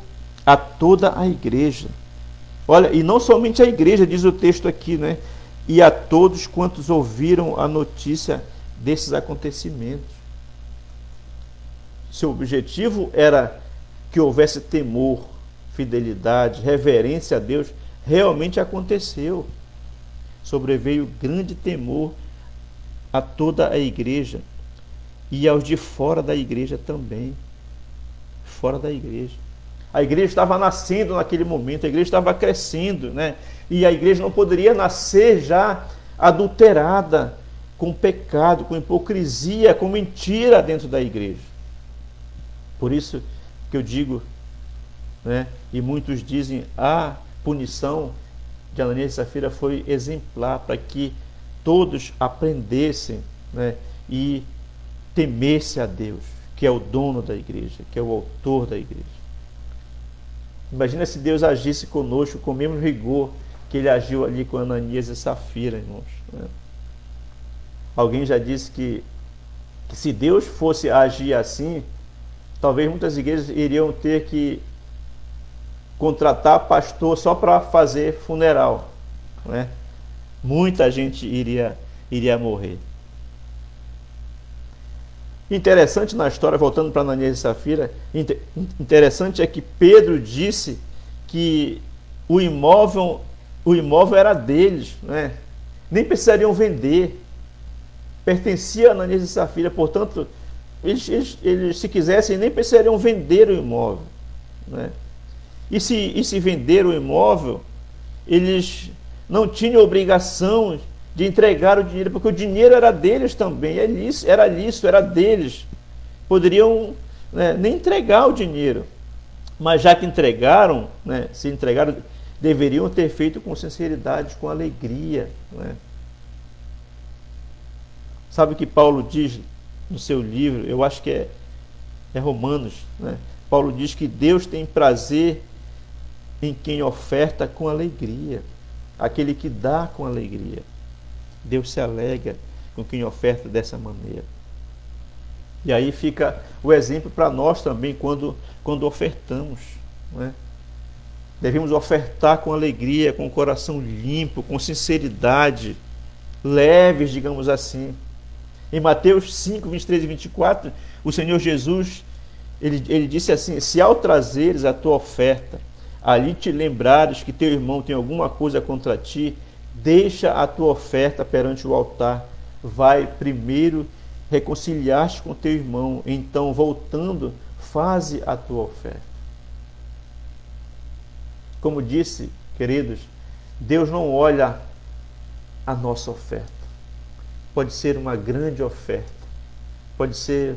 Speaker 1: a toda a igreja. Olha, e não somente a igreja, diz o texto aqui, né? E a todos quantos ouviram a notícia desses acontecimentos. Seu objetivo era que houvesse temor, fidelidade, reverência a Deus. Realmente aconteceu. Sobreveio grande temor a toda a igreja e aos de fora da igreja também. Fora da igreja. A igreja estava nascendo naquele momento, a igreja estava crescendo, né? E a igreja não poderia nascer já adulterada com pecado, com hipocrisia, com mentira dentro da igreja. Por isso que eu digo, né? E muitos dizem, a punição de Ananias e Safira foi exemplar para que todos aprendessem, né, e temessem a Deus, que é o dono da igreja, que é o autor da igreja. Imagina se Deus agisse conosco com o mesmo rigor que ele agiu ali com Ananias e Safira, irmãos, né? Alguém já disse que se Deus fosse agir assim, talvez muitas igrejas iriam ter que contratar pastor só para fazer funeral, né? Muita gente iria morrer. Interessante na história, voltando para Ananias e Safira, interessante é que Pedro disse que o imóvel era deles, né? Nem precisariam vender, pertencia a Ananias e Safira, portanto, eles se quisessem, nem precisariam vender o imóvel, né? E se vender o imóvel, eles não tinham obrigação de entregar o dinheiro, porque o dinheiro era deles também, era lícito, era deles. Poderiam, né, nem entregar o dinheiro, mas já que entregaram, né, se entregaram, deveriam ter feito com sinceridade, com alegria, né? Sabe o que Paulo diz no seu livro? Eu acho que é Romanos, né? Paulo diz que Deus tem prazer em quem oferta com alegria, aquele que dá com alegria. Deus se alegra com quem oferta dessa maneira. E aí fica o exemplo para nós também quando ofertamos, né? Devemos ofertar com alegria, com o coração limpo, com sinceridade, leves, digamos assim. Em Mateus 5, 23 e 24, o Senhor Jesus, ele disse assim: se ao trazeres a tua oferta, ali te lembrares que teu irmão tem alguma coisa contra ti, deixa a tua oferta perante o altar, vai primeiro reconciliar-te com teu irmão, então voltando, faze a tua oferta. Como disse, queridos, Deus não olha a nossa oferta. Pode ser uma grande oferta, pode ser,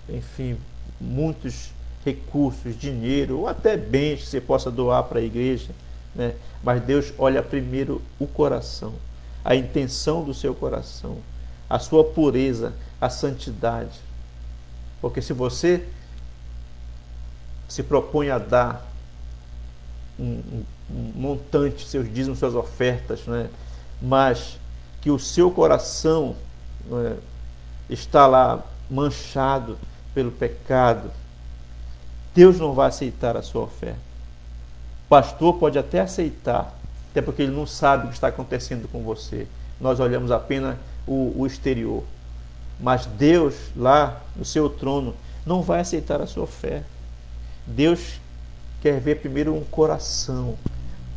Speaker 1: enfim, muitos recursos, dinheiro ou até bens que você possa doar para a igreja, né? Mas Deus olha primeiro o coração, a intenção do seu coração, a sua pureza, a santidade. Porque se você se propõe a dar um montante, seus dízimos, suas ofertas, né, mas que o seu coração, né, está lá manchado pelo pecado, Deus não vai aceitar a sua oferta. O pastor pode até aceitar, até porque ele não sabe o que está acontecendo com você. Nós olhamos apenas o exterior. Mas Deus, lá no seu trono, não vai aceitar a sua oferta. Deus quer ver primeiro um coração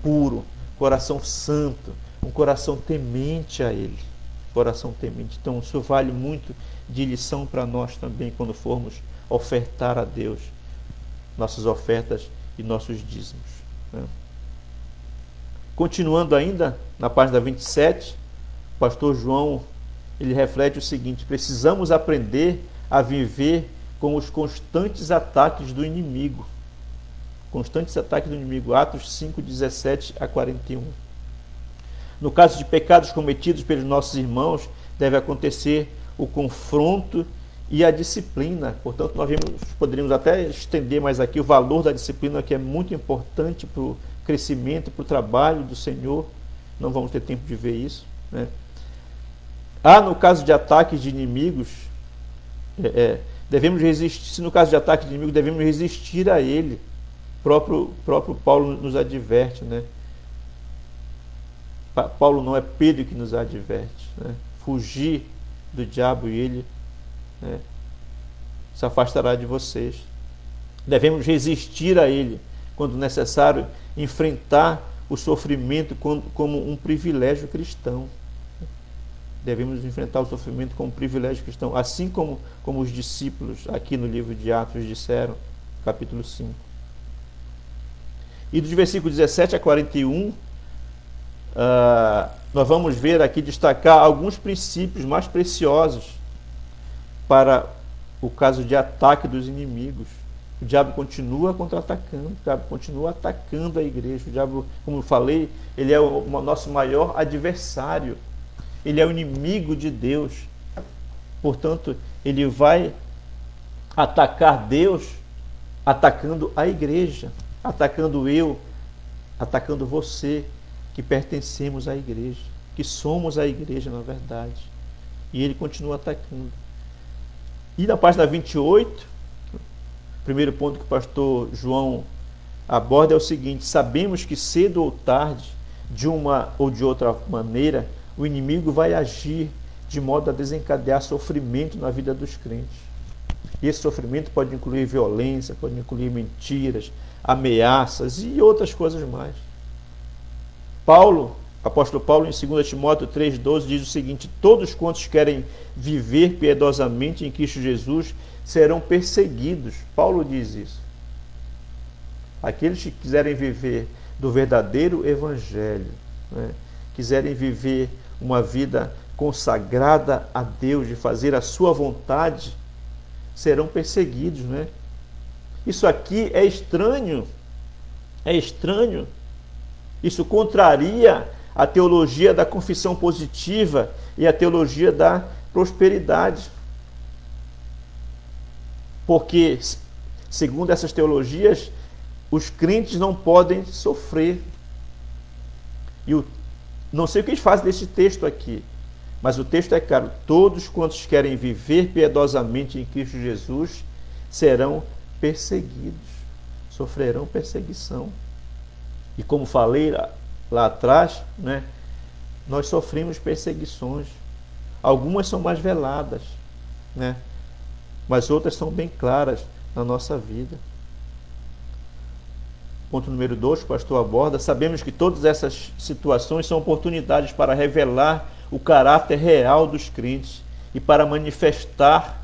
Speaker 1: puro, coração santo, um coração temente a Ele. Coração temente. Então, isso vale muito de lição para nós também, quando formos ofertar a Deus nossas ofertas e nossos dízimos, né? Continuando ainda, na página 27, o pastor João, ele reflete o seguinte: precisamos aprender a viver com os constantes ataques do inimigo. Constantes ataques do inimigo. Atos 5, 17 a 41. No caso de pecados cometidos pelos nossos irmãos, deve acontecer o confronto e a disciplina. Portanto, nós poderíamos até estender mais aqui o valor da disciplina, que é muito importante para o crescimento, para o trabalho do Senhor. Não vamos ter tempo de ver isso, né? No caso de ataques de inimigos, devemos resistir. Se no caso de ataque de inimigo, devemos resistir a ele. Próprio Paulo nos adverte, né? Paulo não, é Pedro que nos adverte, né? Fugir do diabo e ele, né, se afastará de vocês. Devemos resistir a ele quando necessário, enfrentar o sofrimento como um privilégio cristão. Devemos enfrentar o sofrimento como um privilégio cristão, assim como os discípulos aqui no livro de Atos disseram, capítulo 5. E dos versículos 17 a 41, nós vamos ver aqui destacar alguns princípios mais preciosos para o caso de ataque dos inimigos. O diabo continua contra-atacando, o diabo continua atacando a igreja. O diabo, como eu falei, ele é o nosso maior adversário, ele é o inimigo de Deus. Portanto, ele vai atacar Deus atacando a igreja, atacando eu, atacando você, que pertencemos à igreja, que somos a igreja, na verdade. E ele continua atacando. E na página 28, o primeiro ponto que o pastor João aborda é o seguinte: sabemos que cedo ou tarde, de uma ou de outra maneira, o inimigo vai agir de modo a desencadear sofrimento na vida dos crentes. E esse sofrimento pode incluir violência, pode incluir mentiras, ameaças e outras coisas mais. Apóstolo Paulo, em 2 Timóteo 3,12, diz o seguinte: todos quantos querem viver piedosamente em Cristo Jesus serão perseguidos. Paulo diz isso. Aqueles que quiserem viver do verdadeiro evangelho, né, quiserem viver uma vida consagrada a Deus, de fazer a sua vontade, serão perseguidos, né? Isso aqui é estranho. É estranho. Isso contraria a teologia da confissão positiva e a teologia da prosperidade. Porque, segundo essas teologias, os crentes não podem sofrer. Não sei o que eles fazem desse texto aqui, mas o texto é claro: todos quantos querem viver piedosamente em Cristo Jesus serão perseguidos, sofrerão perseguição. E como falei lá atrás, né, nós sofremos perseguições. Algumas são mais veladas, né, mas outras são bem claras na nossa vida. Ponto número 2, o pastor aborda: sabemos que todas essas situações são oportunidades para revelar o caráter real dos crentes e para manifestar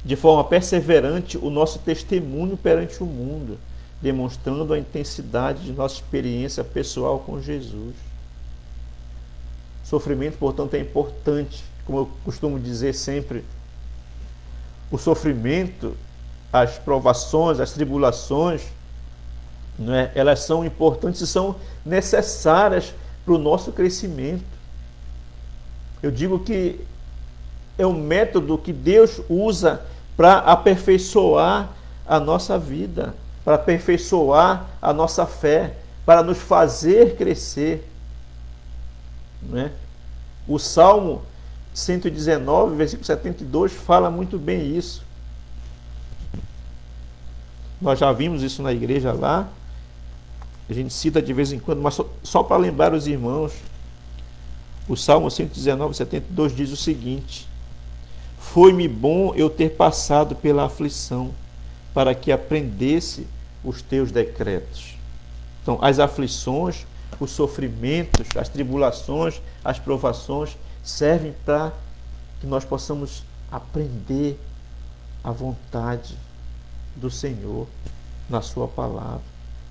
Speaker 1: de forma perseverante o nosso testemunho perante o mundo, demonstrando a intensidade de nossa experiência pessoal com Jesus. Sofrimento, portanto, é importante. Como eu costumo dizer sempre, o sofrimento, as provações, as tribulações, né, elas são importantes e são necessárias para o nosso crescimento. Eu digo que é um método que Deus usa para aperfeiçoar a nossa vida, para aperfeiçoar a nossa fé, para nos fazer crescer, né? O Salmo 119, versículo 72, fala muito bem isso. Nós já vimos isso na igreja lá, a gente cita de vez em quando, mas só para lembrar os irmãos, o Salmo 119, 72 diz o seguinte: foi-me bom eu ter passado pela aflição, para que aprendesse os teus decretos. Então, as aflições, os sofrimentos, as tribulações, as provações servem para que nós possamos aprender a vontade do Senhor na sua palavra,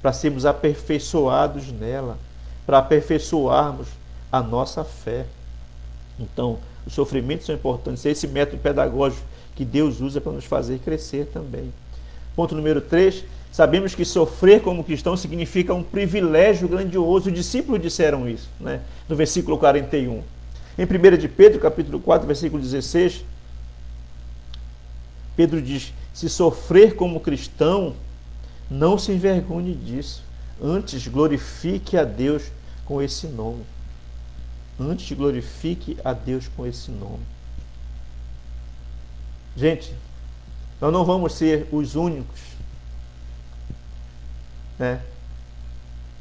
Speaker 1: para sermos aperfeiçoados nela, para aperfeiçoarmos a nossa fé. Então, os sofrimentos são importantes. Esse método pedagógico que Deus usa para nos fazer crescer também. Ponto número 3, sabemos que sofrer como cristão significa um privilégio grandioso. Os discípulos disseram isso, né? No versículo 41. Em 1 de Pedro, capítulo 4, versículo 16, Pedro diz: se sofrer como cristão, não se envergonhe disso, antes glorifique a Deus com esse nome. Antes glorifique a Deus com esse nome. Gente, nós não vamos ser os únicos, né,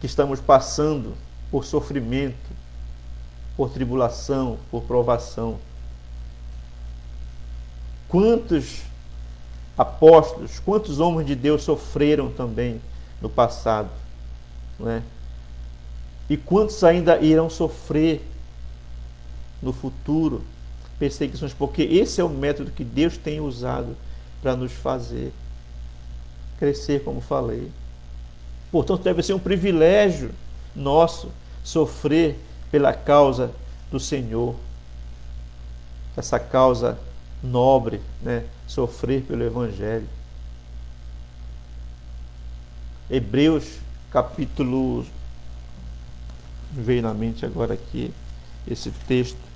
Speaker 1: que estamos passando por sofrimento, por tribulação, por provação. Quantos apóstolos, quantos homens de Deus sofreram também no passado, né? E quantos ainda irão sofrer no futuro perseguições, porque esse é o método que Deus tem usado para nos fazer crescer, como falei. Portanto, deve ser um privilégio nosso sofrer pela causa do Senhor, essa causa nobre, né? Sofrer pelo Evangelho. Hebreus capítulo, me veio na mente agora aqui esse texto,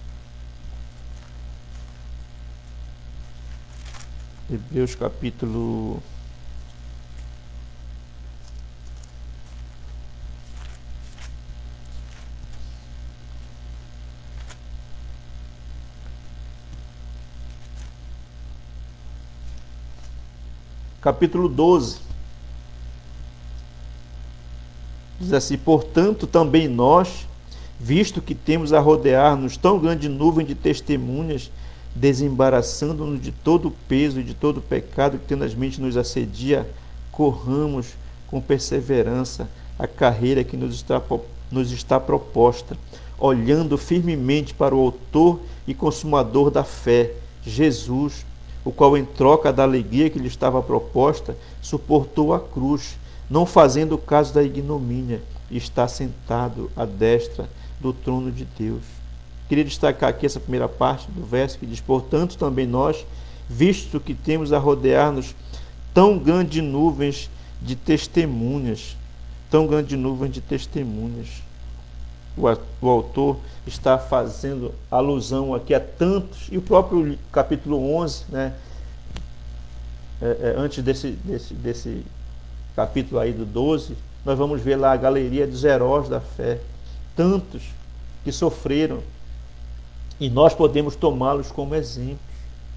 Speaker 1: Hebreus capítulo 11, capítulo 12. Diz assim: portanto, também nós, visto que temos a rodear-nos tão grande nuvem de testemunhas, desembaraçando-nos de todo o peso e de todo o pecado que tenazmente nos assedia, corramos com perseverança a carreira que nos está proposta, olhando firmemente para o autor e consumador da fé, Jesus, o qual, em troca da alegria que lhe estava proposta, suportou a cruz, não fazendo caso da ignomínia, e está sentado à destra do trono de Deus. Queria destacar aqui essa primeira parte do verso que diz: portanto, também nós, visto que temos a rodear-nos tão grande nuvens de testemunhas, o autor está fazendo alusão aqui a tantos, e o próprio capítulo 11, né, antes desse capítulo aí do 12, nós vamos ver lá a galeria dos heróis da fé, tantos que sofreram, e nós podemos tomá-los como exemplos.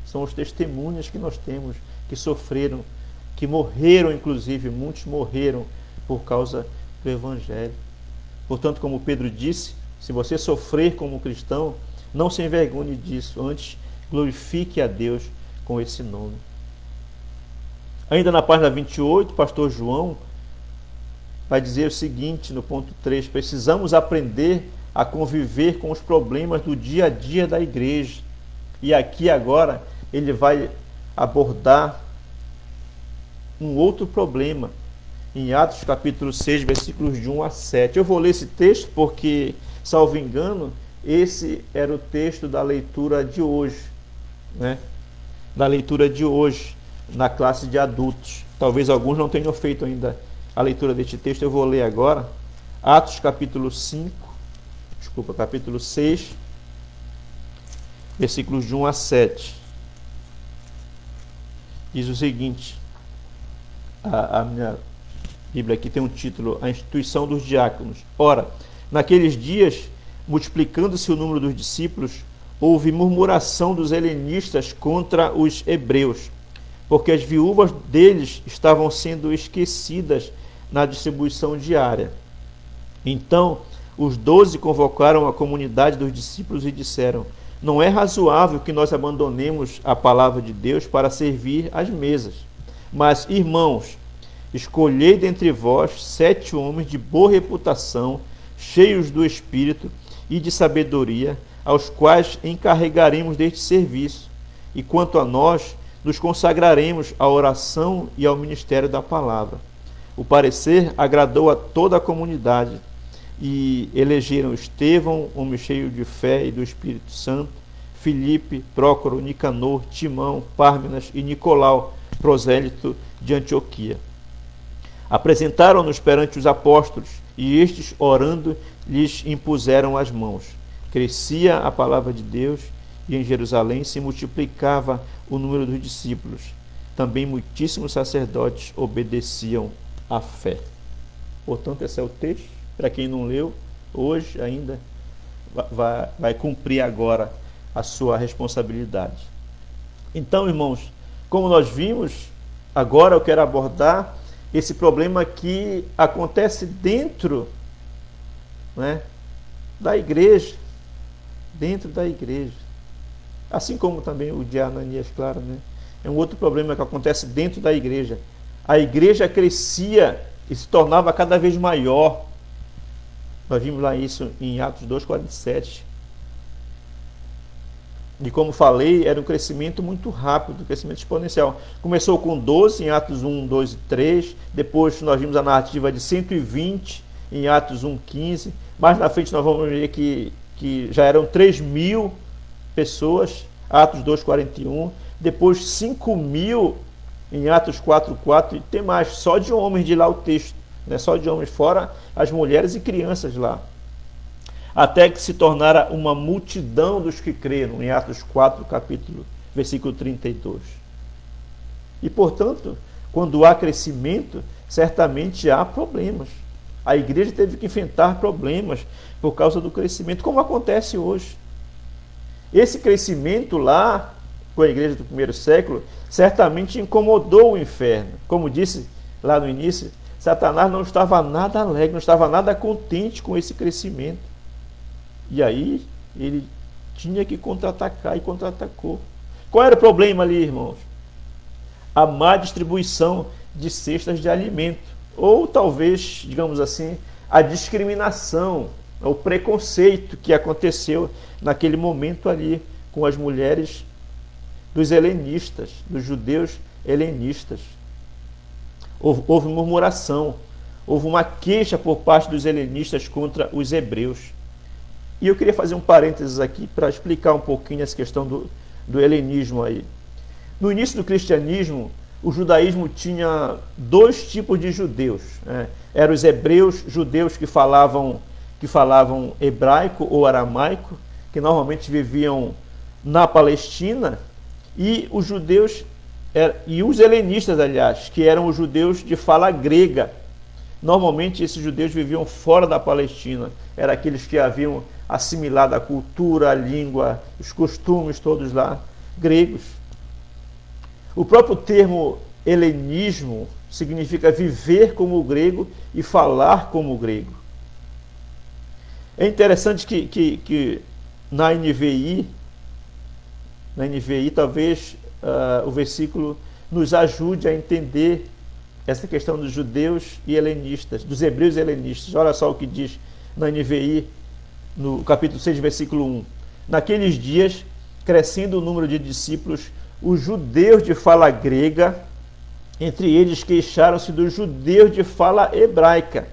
Speaker 1: São os testemunhas que nós temos, que sofreram, que morreram, inclusive, muitos morreram por causa do Evangelho. Portanto, como Pedro disse, se você sofrer como cristão, não se envergonhe disso, antes glorifique a Deus com esse nome. Ainda na página 28, o pastor João vai dizer o seguinte, no ponto 3, precisamos aprender a conviver com os problemas do dia a dia da igreja. E aqui agora ele vai abordar um outro problema, em Atos capítulo 6, versículos de 1 a 7. Eu vou ler esse texto porque, salvo engano, esse era o texto da leitura de hoje, né? Da leitura de hoje, na classe de adultos. Talvez alguns não tenham feito ainda a leitura deste texto. Eu vou ler agora, Atos capítulo 6, versículos de 1 a 7. Diz o seguinte, a minha Bíblia aqui tem um título: A Instituição dos Diáconos. Ora, naqueles dias, multiplicando-se o número dos discípulos, houve murmuração dos helenistas contra os hebreus, porque as viúvas deles estavam sendo esquecidas na distribuição diária. Então, os 12 convocaram a comunidade dos discípulos e disseram: não é razoável que nós abandonemos a palavra de Deus para servir às mesas. Mas, irmãos, escolhei dentre vós 7 homens de boa reputação, cheios do Espírito e de sabedoria, aos quais encarregaremos deste serviço. E quanto a nós, nos consagraremos à oração e ao ministério da palavra. O parecer agradou a toda a comunidade, e elegeram Estevão, homem cheio de fé e do Espírito Santo, Filipe, Prócoro, Nicanor, Timão, Pármenas e Nicolau, prosélito de Antioquia. Apresentaram-nos perante os apóstolos, e estes, orando, lhes impuseram as mãos. Crescia a palavra de Deus, e em Jerusalém se multiplicava o número dos discípulos. Também muitíssimos sacerdotes obedeciam à fé. Portanto, esse é o texto. Para quem não leu, hoje ainda vai cumprir agora a sua responsabilidade. Então, irmãos, como nós vimos, agora eu quero abordar esse problema que acontece dentro, né, da igreja. Dentro da igreja. Assim como também o de Ananias, claro, né? É um outro problema que acontece dentro da igreja. A igreja crescia e se tornava cada vez maior. Nós vimos lá isso em Atos 2,47. E como falei, era um crescimento muito rápido, um crescimento exponencial. Começou com 12 em Atos 1, 2 e 3. Depois nós vimos a narrativa de 120 em Atos 1, 15. Mais na frente nós vamos ver que já eram 3.000 pessoas, Atos 2,41. Depois 5.000 em Atos 4,4. E tem mais, só de homens de lá o texto. Não é só de homens, fora as mulheres e crianças lá. Até que se tornara uma multidão dos que creram, em Atos 4, versículo 32. E, portanto, quando há crescimento, certamente há problemas. A igreja teve que enfrentar problemas por causa do crescimento, como acontece hoje. Esse crescimento lá, com a igreja do primeiro século, certamente incomodou o inferno. Como disse lá no início, Satanás não estava nada alegre, não estava nada contente com esse crescimento. E aí ele tinha que contra-atacar e contra-atacou. Qual era o problema ali, irmãos? A má distribuição de cestas de alimento. Ou talvez, digamos assim, a discriminação, o preconceito que aconteceu naquele momento ali com as mulheres dos helenistas, dos judeus helenistas. Houve murmuração, houve uma queixa por parte dos helenistas contra os hebreus. E eu queria fazer um parênteses aqui para explicar um pouquinho essa questão do helenismo aí. No início do cristianismo, o judaísmo tinha dois tipos de judeus, né? Eram os hebreus, judeus que falavam hebraico ou aramaico, que normalmente viviam na Palestina, e os judeus, e os helenistas, aliás, que eram os judeus de fala grega. Normalmente esses judeus viviam fora da Palestina, eram aqueles que haviam assimilado a cultura, a língua, os costumes todos lá, gregos. O próprio termo helenismo significa viver como o grego e falar como o grego. É interessante que na NVI talvez o versículo nos ajude a entender essa questão dos judeus e helenistas, dos hebreus e helenistas. Olha só o que diz na NVI, no capítulo 6, versículo 1. Naqueles dias, crescendo o número de discípulos, os judeus de fala grega, entre eles queixaram-se dos judeus de fala hebraica,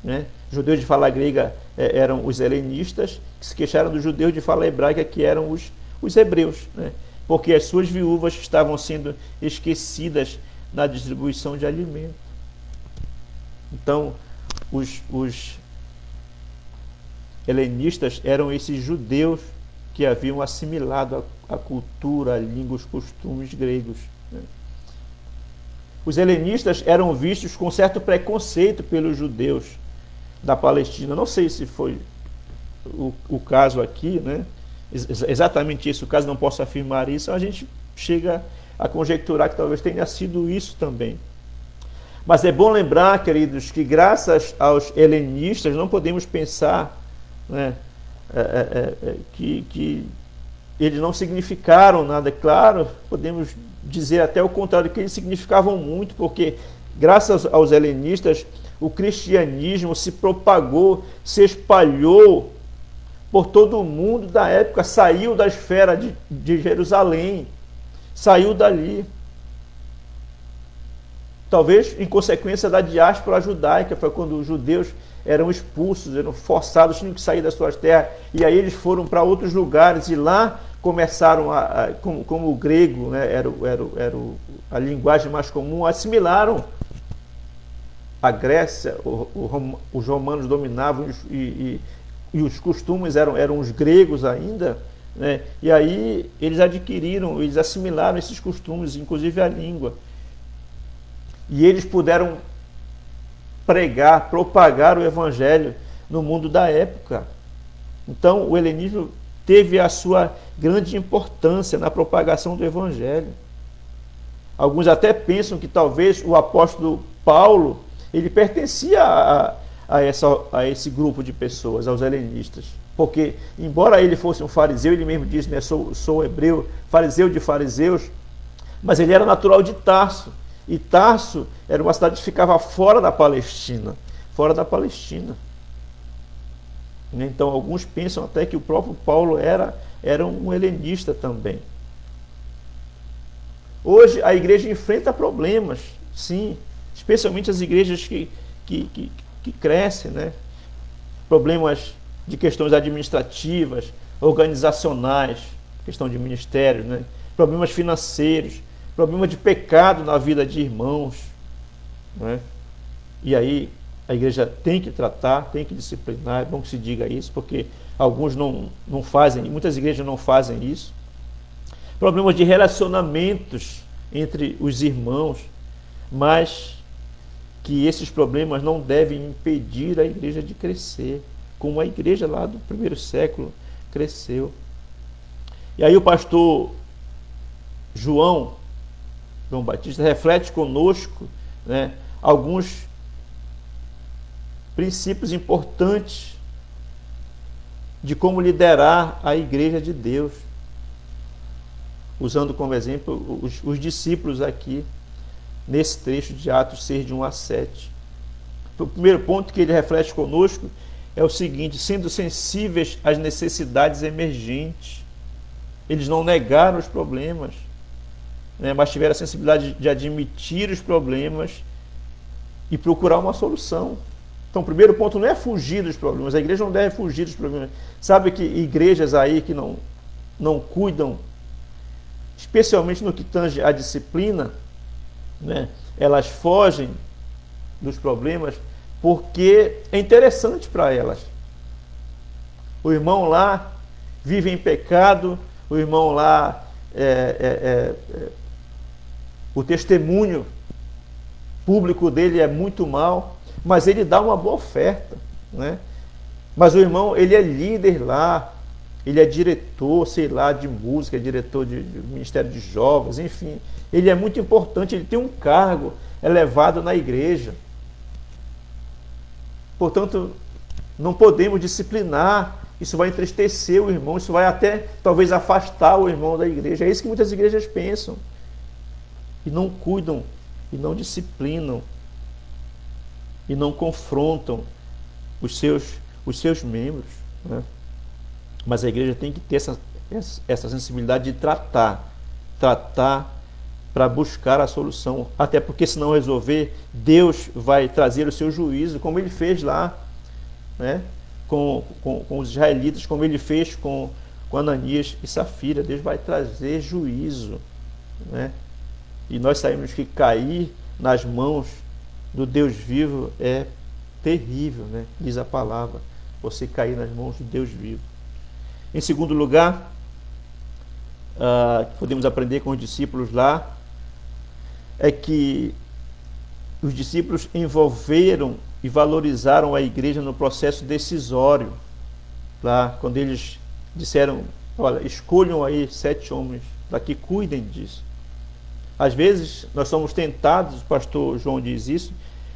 Speaker 1: né? Judeus de fala grega eram os helenistas, que se queixaram dos judeus de fala hebraica, que eram os hebreus, né? Porque as suas viúvas estavam sendo esquecidas na distribuição de alimento. Então, os helenistas eram esses judeus que haviam assimilado a cultura, a língua, os costumes gregos, né? Os helenistas eram vistos com certo preconceito pelos judeus da Palestina. Não sei se foi o caso aqui, né? Exatamente esse o caso, não posso afirmar isso. A gente chega a conjecturar que talvez tenha sido isso também. Mas é bom lembrar, queridos, que graças aos helenistas não podemos pensar, né, que eles não significaram nada. Claro, podemos dizer até o contrário, que eles significavam muito, porque graças aos helenistas o cristianismo se propagou, se espalhou por todo o mundo da época, saiu da esfera de Jerusalém, saiu dali. Talvez em consequência da diáspora judaica, foi quando os judeus eram expulsos, eram forçados, tinham que sair das suas terras, e aí eles foram para outros lugares, e lá começaram, como o grego, né, era a linguagem mais comum, assimilaram a Grécia, os romanos dominavam, e os costumes eram os gregos ainda, né? E aí eles assimilaram esses costumes, inclusive a língua. E eles puderam pregar, propagar o evangelho no mundo da época. Então o helenismo teve a sua grande importância na propagação do evangelho. Alguns até pensam que talvez o apóstolo Paulo ele pertencia a esse grupo de pessoas, aos helenistas. Porque, embora ele fosse um fariseu, ele mesmo disse, né, sou hebreu, fariseu de fariseus, mas ele era natural de Tarso. E Tarso era uma cidade que ficava fora da Palestina. Fora da Palestina. Então, alguns pensam até que o próprio Paulo era um helenista também. Hoje, a igreja enfrenta problemas, sim, especialmente as igrejas que crescem, né? Problemas de questões administrativas, organizacionais, questão de ministérios, né? Problemas financeiros, problema de pecado na vida de irmãos, né? E aí a igreja tem que tratar, tem que disciplinar. É bom que se diga isso, porque alguns não fazem, muitas igrejas não fazem isso. Problemas de relacionamentos entre os irmãos, mas que esses problemas não devem impedir a igreja de crescer, como a igreja lá do primeiro século cresceu. E aí o pastor João Batista reflete conosco, né, alguns princípios importantes de como liderar a igreja de Deus, usando como exemplo os discípulos aqui, nesse trecho de Atos 6, de 1 a 7. O primeiro ponto que ele reflete conosco é o seguinte: sendo sensíveis às necessidades emergentes. Eles não negaram os problemas, né, mas tiveram a sensibilidade de admitir os problemas e procurar uma solução. Então, o primeiro ponto não é fugir dos problemas. A igreja não deve fugir dos problemas. Sabe que igrejas aí que não cuidam, especialmente no que tange à disciplina, né, elas fogem dos problemas porque é interessante para elas. O irmão lá vive em pecado, o irmão lá o testemunho público dele é muito mau, mas ele dá uma boa oferta, né? Mas o irmão, ele é líder lá, ele é diretor, sei lá, de música, é diretor de Ministério de Jovens, enfim. Ele é muito importante, ele tem um cargo elevado na igreja. Portanto, não podemos disciplinar, isso vai entristecer o irmão, isso vai até, talvez, afastar o irmão da igreja. É isso que muitas igrejas pensam. E não cuidam, e não disciplinam, e não confrontam os seus membros, né? Mas a igreja tem que ter essa sensibilidade de tratar para buscar a solução, até porque se não resolver, Deus vai trazer o seu juízo, como ele fez lá, né, com os israelitas, como ele fez com Ananias e Safira. Deus vai trazer juízo, né? E nós sabemos que cair nas mãos do Deus vivo é terrível, né? Diz a palavra, você cair nas mãos do Deus vivo. Em segundo lugar, podemos aprender com os discípulos lá, é que os discípulos envolveram e valorizaram a igreja no processo decisório, lá quando eles disseram: olha, escolham aí 7 homens para que cuidem disso. Às vezes nós somos tentados, o pastor João diz isso,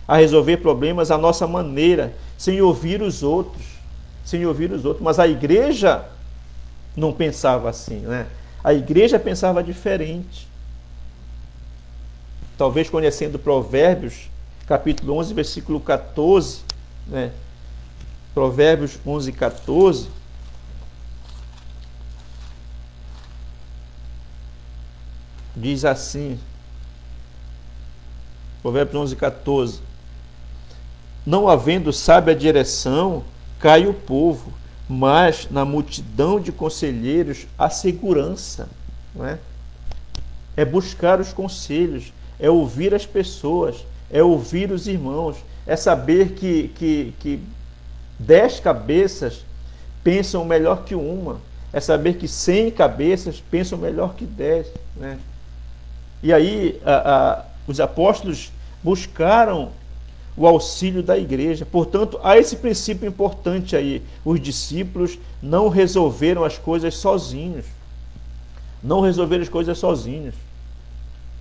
Speaker 1: a resolver problemas à nossa maneira, sem ouvir os outros, mas a igreja não pensava assim, né? A igreja pensava diferente. Talvez conhecendo Provérbios, capítulo 11, versículo 14, né? Provérbios 11, 14, diz assim, Provérbios 11, 14: não havendo sábia direção, cai o povo, mas na multidão de conselheiros há segurança, não é? É buscar os conselhos, é ouvir as pessoas, é ouvir os irmãos, é saber que 10 cabeças pensam melhor que uma, é saber que 100 cabeças pensam melhor que 10, né? E aí os apóstolos buscaram o auxílio da igreja. Portanto, há esse princípio importante aí: os discípulos não resolveram as coisas sozinhos.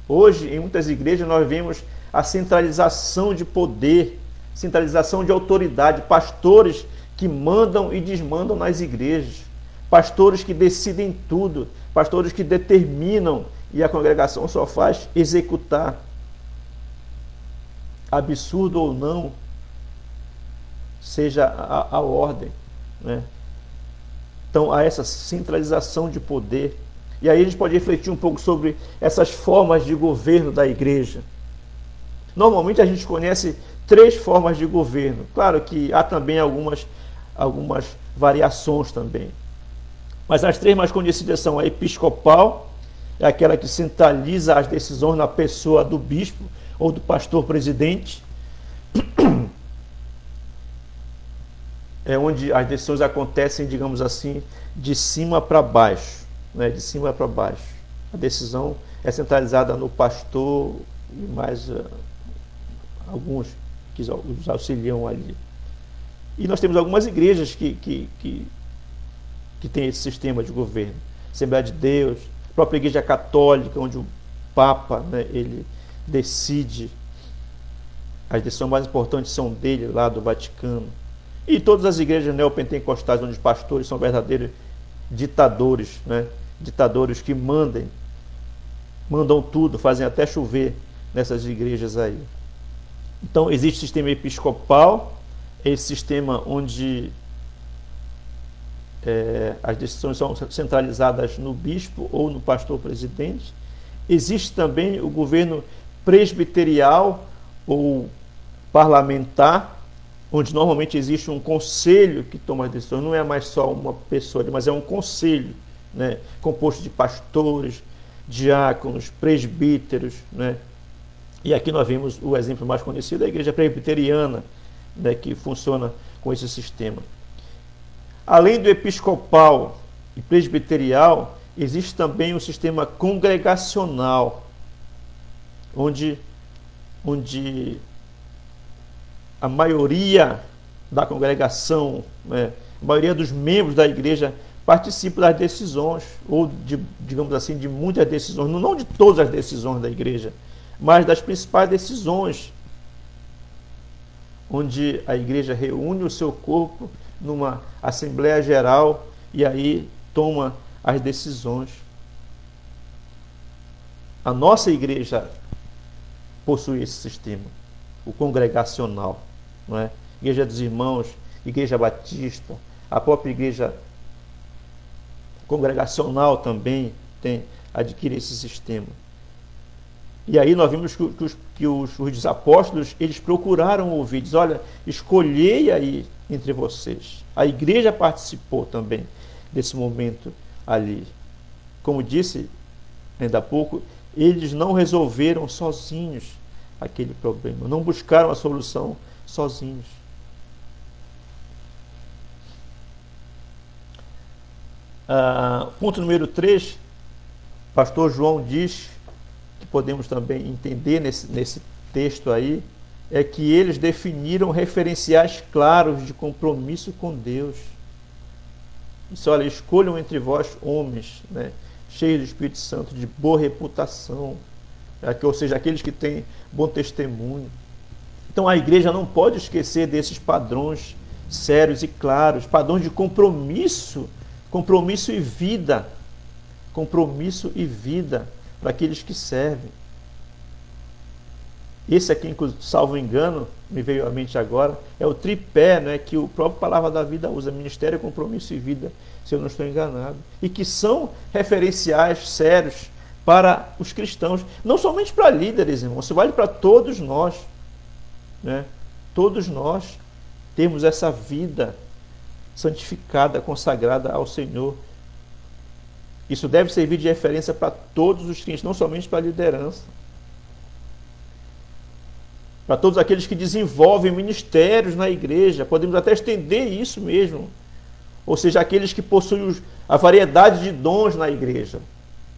Speaker 1: Hoje, em muitas igrejas, nós vemos a centralização de poder, centralização de autoridade, pastores que mandam e desmandam nas igrejas, pastores que decidem tudo, pastores que determinam e a congregação só faz executar. Absurdo ou não seja a ordem, né? Então há essa centralização de poder. E aí a gente pode refletir um pouco sobre essas formas de governo da igreja. Normalmente a gente conhece 3 formas de governo. Claro que há também algumas variações também. Mas as 3 mais conhecidas são a episcopal, é aquela que centraliza as decisões na pessoa do bispo ou do pastor presidente. É onde as decisões acontecem, digamos assim, de cima para baixo, né? De cima para baixo. A decisão é centralizada no pastor e mais alguns que os auxiliam ali. E nós temos algumas igrejas que têm esse sistema de governo. Assembleia de Deus, A própria Igreja Católica, onde o Papa, né, ele decide, as decisões mais importantes são dele, lá do Vaticano. E todas as igrejas neopentecostais, onde os pastores são verdadeiros ditadores, né, ditadores que mandam tudo, fazem até chover nessas igrejas aí. Então existe o sistema episcopal, esse sistema onde as decisões são centralizadas no bispo ou no pastor presidente. Existe também o governo presbiterial ou parlamentar, onde normalmente existe um conselho que toma as decisões, não é mais só uma pessoa, mas é um conselho, né, composto de pastores, diáconos, presbíteros, né? E aqui nós vimos o exemplo mais conhecido da igreja presbiteriana, né, que funciona com esse sistema. Além do episcopal e presbiterial, existe também o sistema congregacional, onde a maioria da congregação, né, a maioria dos membros da igreja participa das decisões, ou digamos assim, de muitas decisões, não de todas as decisões da igreja, mas das principais decisões, onde a igreja reúne o seu corpo numa assembleia geral e aí toma as decisões. A nossa igreja possui esse sistema, o congregacional, não é? Igreja dos Irmãos, Igreja Batista, a própria igreja congregacional também adquire esse sistema. E aí nós vimos que os apóstolos, eles procuraram ouvir, diz, olha, escolhei aí entre vocês. A igreja participou também desse momento ali. Como disse ainda há pouco, eles não resolveram sozinhos aquele problema, não buscaram a solução sozinhos. Ponto número 3, pastor João diz, que podemos também entender nesse texto aí, é que eles definiram referenciais claros de compromisso com Deus. Isso, olha, escolham entre vós homens, né, cheios do Espírito Santo, de boa reputação, ou seja, aqueles que têm bom testemunho. Então a igreja não pode esquecer desses padrões sérios e claros, padrões de compromisso e vida, para aqueles que servem. Esse aqui, salvo engano, me veio à mente agora, é o tripé, né, que o próprio Palavra da Vida usa, ministério, compromisso e vida, se eu não estou enganado, e que são referenciais sérios para os cristãos, não somente para líderes, irmãos, isso vale para todos nós, né? Todos nós temos essa vida santificada, consagrada ao Senhor. Isso deve servir de referência para todos os crentes, não somente para a liderança. Para todos aqueles que desenvolvem ministérios na igreja, podemos até estender isso mesmo. Ou seja, aqueles que possuem a variedade de dons na igreja.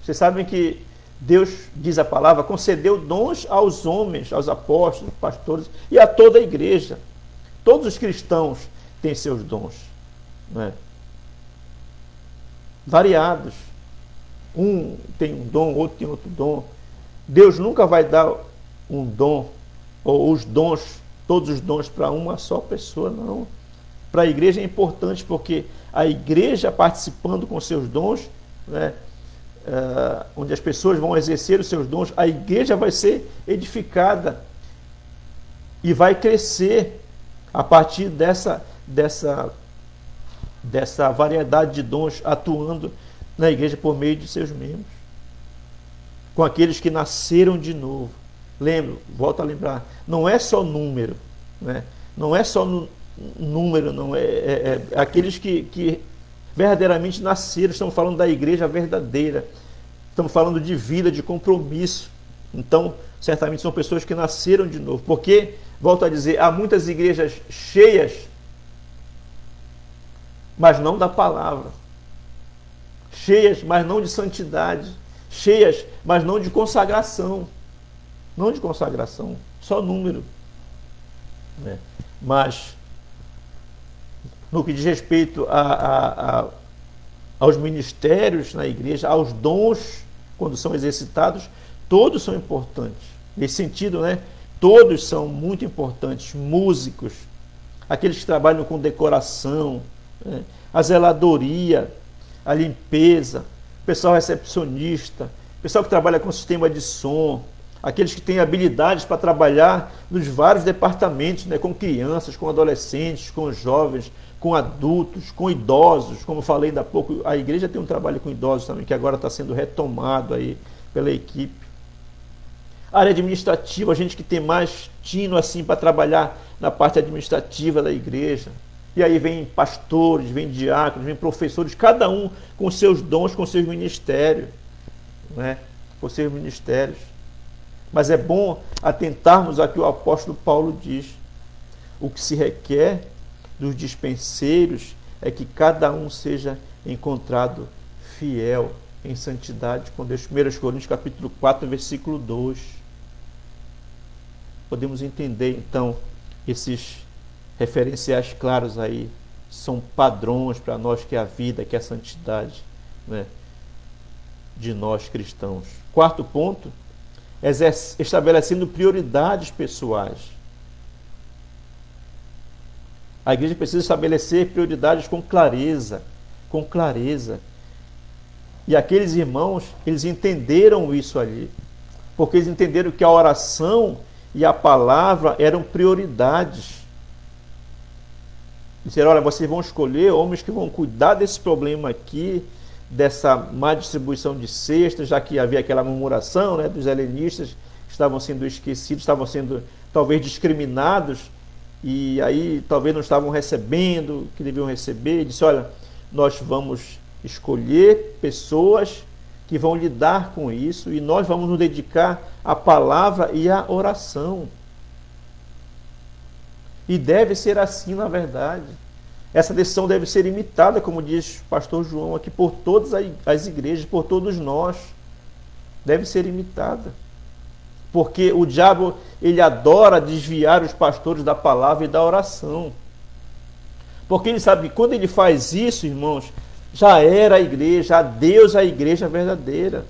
Speaker 1: Vocês sabem que Deus, diz a palavra, concedeu dons aos homens, aos apóstolos, pastores e a toda a igreja. Todos os cristãos têm seus dons, né? Variados. Um tem um dom, outro tem outro dom. Deus nunca vai dar um dom, ou os dons, todos os dons para uma só pessoa, não. Para a igreja é importante, porque a igreja participando com seus dons, né, onde as pessoas vão exercer os seus dons, a igreja vai ser edificada e vai crescer a partir dessa variedade de dons atuando na igreja por meio de seus membros, com aqueles que nasceram de novo. Lembro, volto a lembrar, não é só número, né? Não é só número, não é aqueles que verdadeiramente nasceram. Estamos falando da igreja verdadeira, estamos falando de vida, de compromisso. Então, certamente são pessoas que nasceram de novo, porque, volto a dizer, há muitas igrejas cheias, mas não da palavra, cheias, mas não de santidade, cheias, mas não de consagração. Não de consagração, só número, né? Mas no que diz respeito aos ministérios na igreja, aos dons quando são exercitados, todos são importantes. Nesse sentido, né? Todos são muito importantes. Músicos, aqueles que trabalham com decoração, né? A zeladoria, a limpeza, o pessoal recepcionista, o pessoal que trabalha com sistema de som, aqueles que têm habilidades para trabalhar nos vários departamentos, né? Com crianças, com adolescentes, com jovens, com adultos, com idosos. Como eu falei ainda há pouco, a igreja tem um trabalho com idosos também, que agora está sendo retomado aí pela equipe. A área administrativa, a gente que tem mais tino assim para trabalhar na parte administrativa da igreja. E aí vem pastores, vem diáconos, vem professores, cada um com seus dons, com seus ministérios, né? Com seus ministérios. Mas é bom atentarmos ao que o apóstolo Paulo diz. O que se requer dos dispenseiros é que cada um seja encontrado fiel em santidade com Deus. 1 Coríntios capítulo 4, versículo 2. Podemos entender então esses referenciais claros aí, são padrões para nós, que é a vida, que é a santidade, né, de nós cristãos. Quarto ponto, estabelecendo prioridades pessoais. A igreja precisa estabelecer prioridades com clareza, com clareza. E aqueles irmãos, eles entenderam isso ali, porque eles entenderam que a oração e a palavra eram prioridades. Disseram, olha, vocês vão escolher homens que vão cuidar desse problema aqui, dessa má distribuição de cestas, já que havia aquela murmuração, né, dos helenistas que estavam sendo esquecidos, estavam sendo talvez discriminados, e aí talvez não estavam recebendo o que deviam receber. Disse, olha, nós vamos escolher pessoas que vão lidar com isso, e nós vamos nos dedicar à palavra e à oração. E deve ser assim, na verdade. Essa decisão deve ser imitada, como diz o pastor João aqui, por todas as igrejas, por todos nós. Deve ser imitada. Porque o diabo, ele adora desviar os pastores da palavra e da oração. Porque ele sabe que quando ele faz isso, irmãos, já era a igreja, adeus à igreja verdadeira.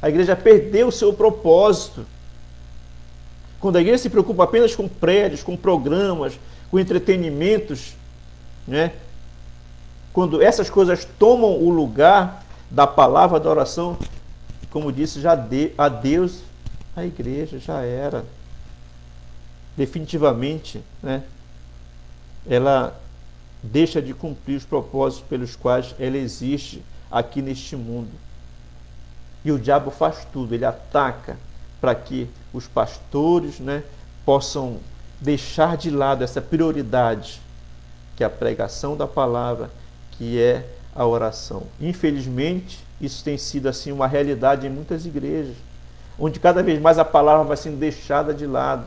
Speaker 1: A igreja perdeu o seu propósito. Quando a igreja se preocupa apenas com prédios, com programas, com entretenimentos, né? Quando essas coisas tomam o lugar da palavra da oração, como disse, já adeus à igreja, já era. Definitivamente, né? Ela deixa de cumprir os propósitos pelos quais ela existe aqui neste mundo. E o diabo faz tudo, ele ataca para que os pastores, né, possam deixar de lado essa prioridade, que é a pregação da palavra, que é a oração. Infelizmente, isso tem sido assim uma realidade em muitas igrejas, onde cada vez mais a palavra vai sendo deixada de lado,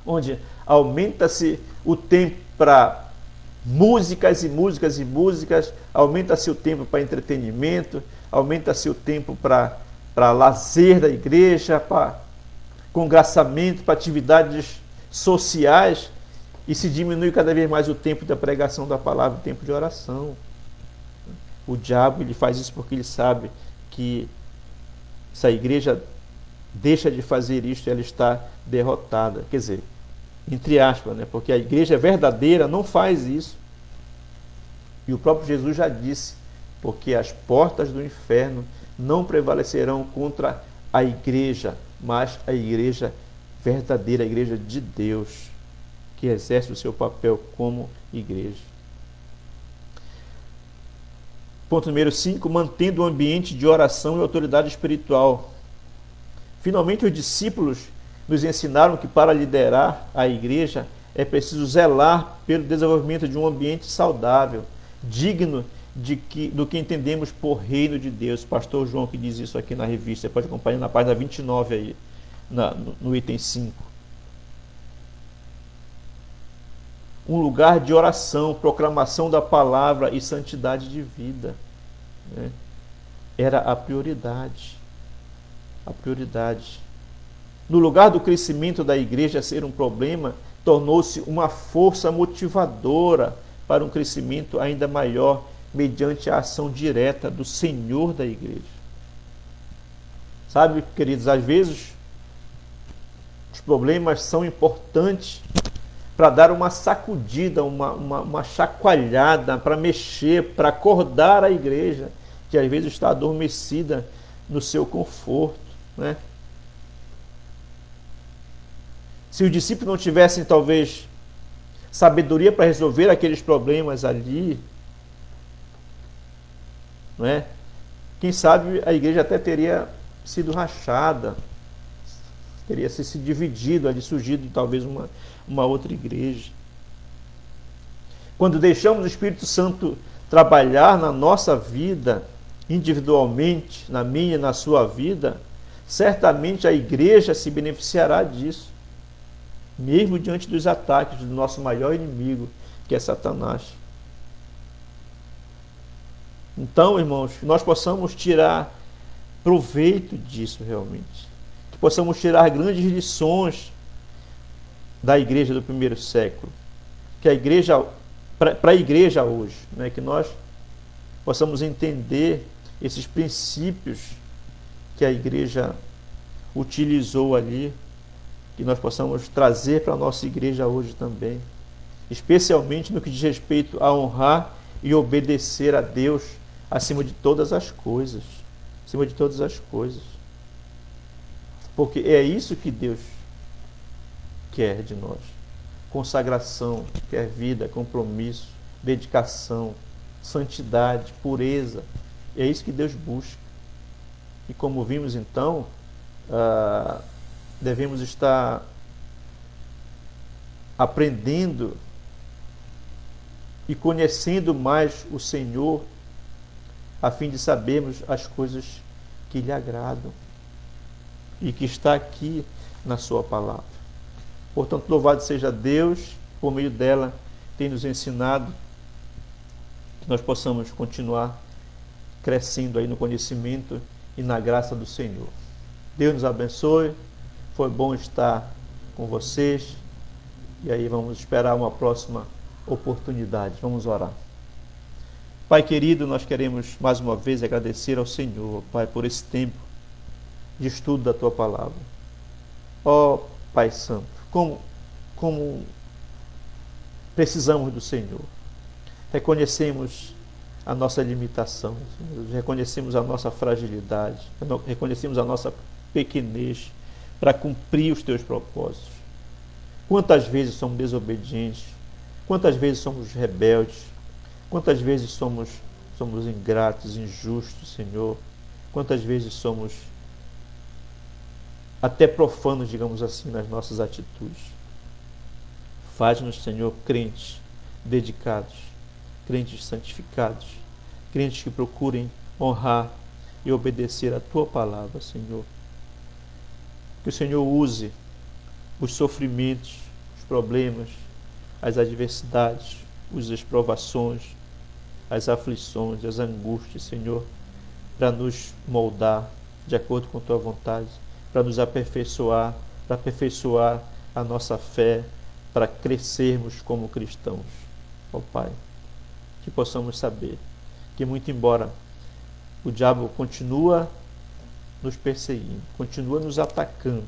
Speaker 1: onde aumenta-se o tempo para músicas e músicas e músicas, aumenta-se o tempo para entretenimento, aumenta-se o tempo para lazer da igreja, para congraçamento, para atividades sociais, e se diminui cada vez mais o tempo da pregação da palavra, o tempo de oração. O diabo, ele faz isso porque ele sabe que se a igreja deixa de fazer isso, ela está derrotada. Quer dizer, entre aspas, né? Porque a igreja verdadeira não faz isso. E o próprio Jesus já disse, porque as portas do inferno não prevalecerão contra a igreja, mas a igreja verdadeira, a igreja de Deus, que exerce o seu papel como igreja. Ponto número 5, mantendo o ambiente de oração e autoridade espiritual. Finalmente, os discípulos nos ensinaram que para liderar a igreja é preciso zelar pelo desenvolvimento de um ambiente saudável, digno do que entendemos por reino de Deus. Pastor João que diz isso aqui na revista, você pode acompanhar na página 29 aí, no item 5. Um lugar de oração, proclamação da palavra e santidade de vida, né? Era a prioridade. A prioridade. No lugar do crescimento da igreja ser um problema, tornou-se uma força motivadora para um crescimento ainda maior, mediante a ação direta do Senhor da igreja. Sabe, queridos, às vezes os problemas são importantes para dar uma sacudida, uma chacoalhada, para mexer, para acordar a igreja, que às vezes está adormecida no seu conforto, né? Se os discípulos não tivessem, talvez, sabedoria para resolver aqueles problemas ali, não é? Quem sabe a igreja até teria sido rachada, teria se dividido, ali surgido talvez uma outra igreja. Quando deixamos o Espírito Santo trabalhar na nossa vida, individualmente, na minha e na sua vida, certamente a igreja se beneficiará disso, mesmo diante dos ataques do nosso maior inimigo, que é Satanás. Então, irmãos, que nós possamos tirar proveito disso realmente, que possamos tirar grandes lições da igreja do primeiro século, que a igreja, para a igreja hoje, né, que nós possamos entender esses princípios que a igreja utilizou ali, que nós possamos trazer para a nossa igreja hoje também, especialmente no que diz respeito a honrar e obedecer a Deus acima de todas as coisas, acima de todas as coisas, porque é isso que Deus quer de nós: consagração, quer vida, compromisso, dedicação, santidade, pureza. É isso que Deus busca. E como vimos então, devemos estar aprendendo e conhecendo mais o Senhor, a fim de sabermos as coisas que lhe agradam e que está aqui na sua palavra. Portanto, louvado seja Deus, por meio dela tem nos ensinado que nós possamos continuar crescendo aí no conhecimento e na graça do Senhor. Deus nos abençoe. Foi bom estar com vocês. E aí vamos esperar uma próxima oportunidade. Vamos orar. Pai querido, nós queremos mais uma vez agradecer ao Senhor, Pai, por esse tempo de estudo da Tua Palavra. Ó Pai Santo, como precisamos do Senhor. Reconhecemos a nossa limitação, reconhecemos a nossa fragilidade, reconhecemos a nossa pequenez para cumprir os Teus propósitos. Quantas vezes somos desobedientes, quantas vezes somos rebeldes, quantas vezes somos ingratos, injustos, Senhor, quantas vezes somos até profanos, digamos assim, nas nossas atitudes. Faz-nos, Senhor, crentes dedicados, crentes santificados, crentes que procurem honrar e obedecer a Tua palavra, Senhor. Que o Senhor use os sofrimentos, os problemas, as adversidades, as provações, as aflições, as angústias, Senhor, para nos moldar de acordo com Tua vontade, para nos aperfeiçoar, para aperfeiçoar a nossa fé, para crescermos como cristãos. Ó Pai, que possamos saber que, muito embora o diabo continua nos perseguindo, continua nos atacando,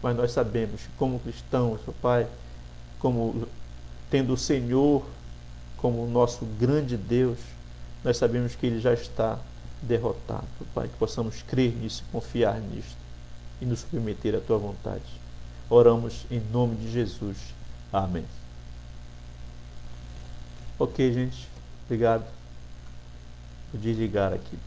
Speaker 1: mas nós sabemos que, como cristãos, ó Pai, como tendo o Senhor como o nosso grande Deus, nós sabemos que Ele já está derrotado, ó Pai, que possamos crer nisso, confiar nisto e nos submeter à Tua vontade. Oramos em nome de Jesus. Amém. Ok, gente. Obrigado. Vou desligar aqui.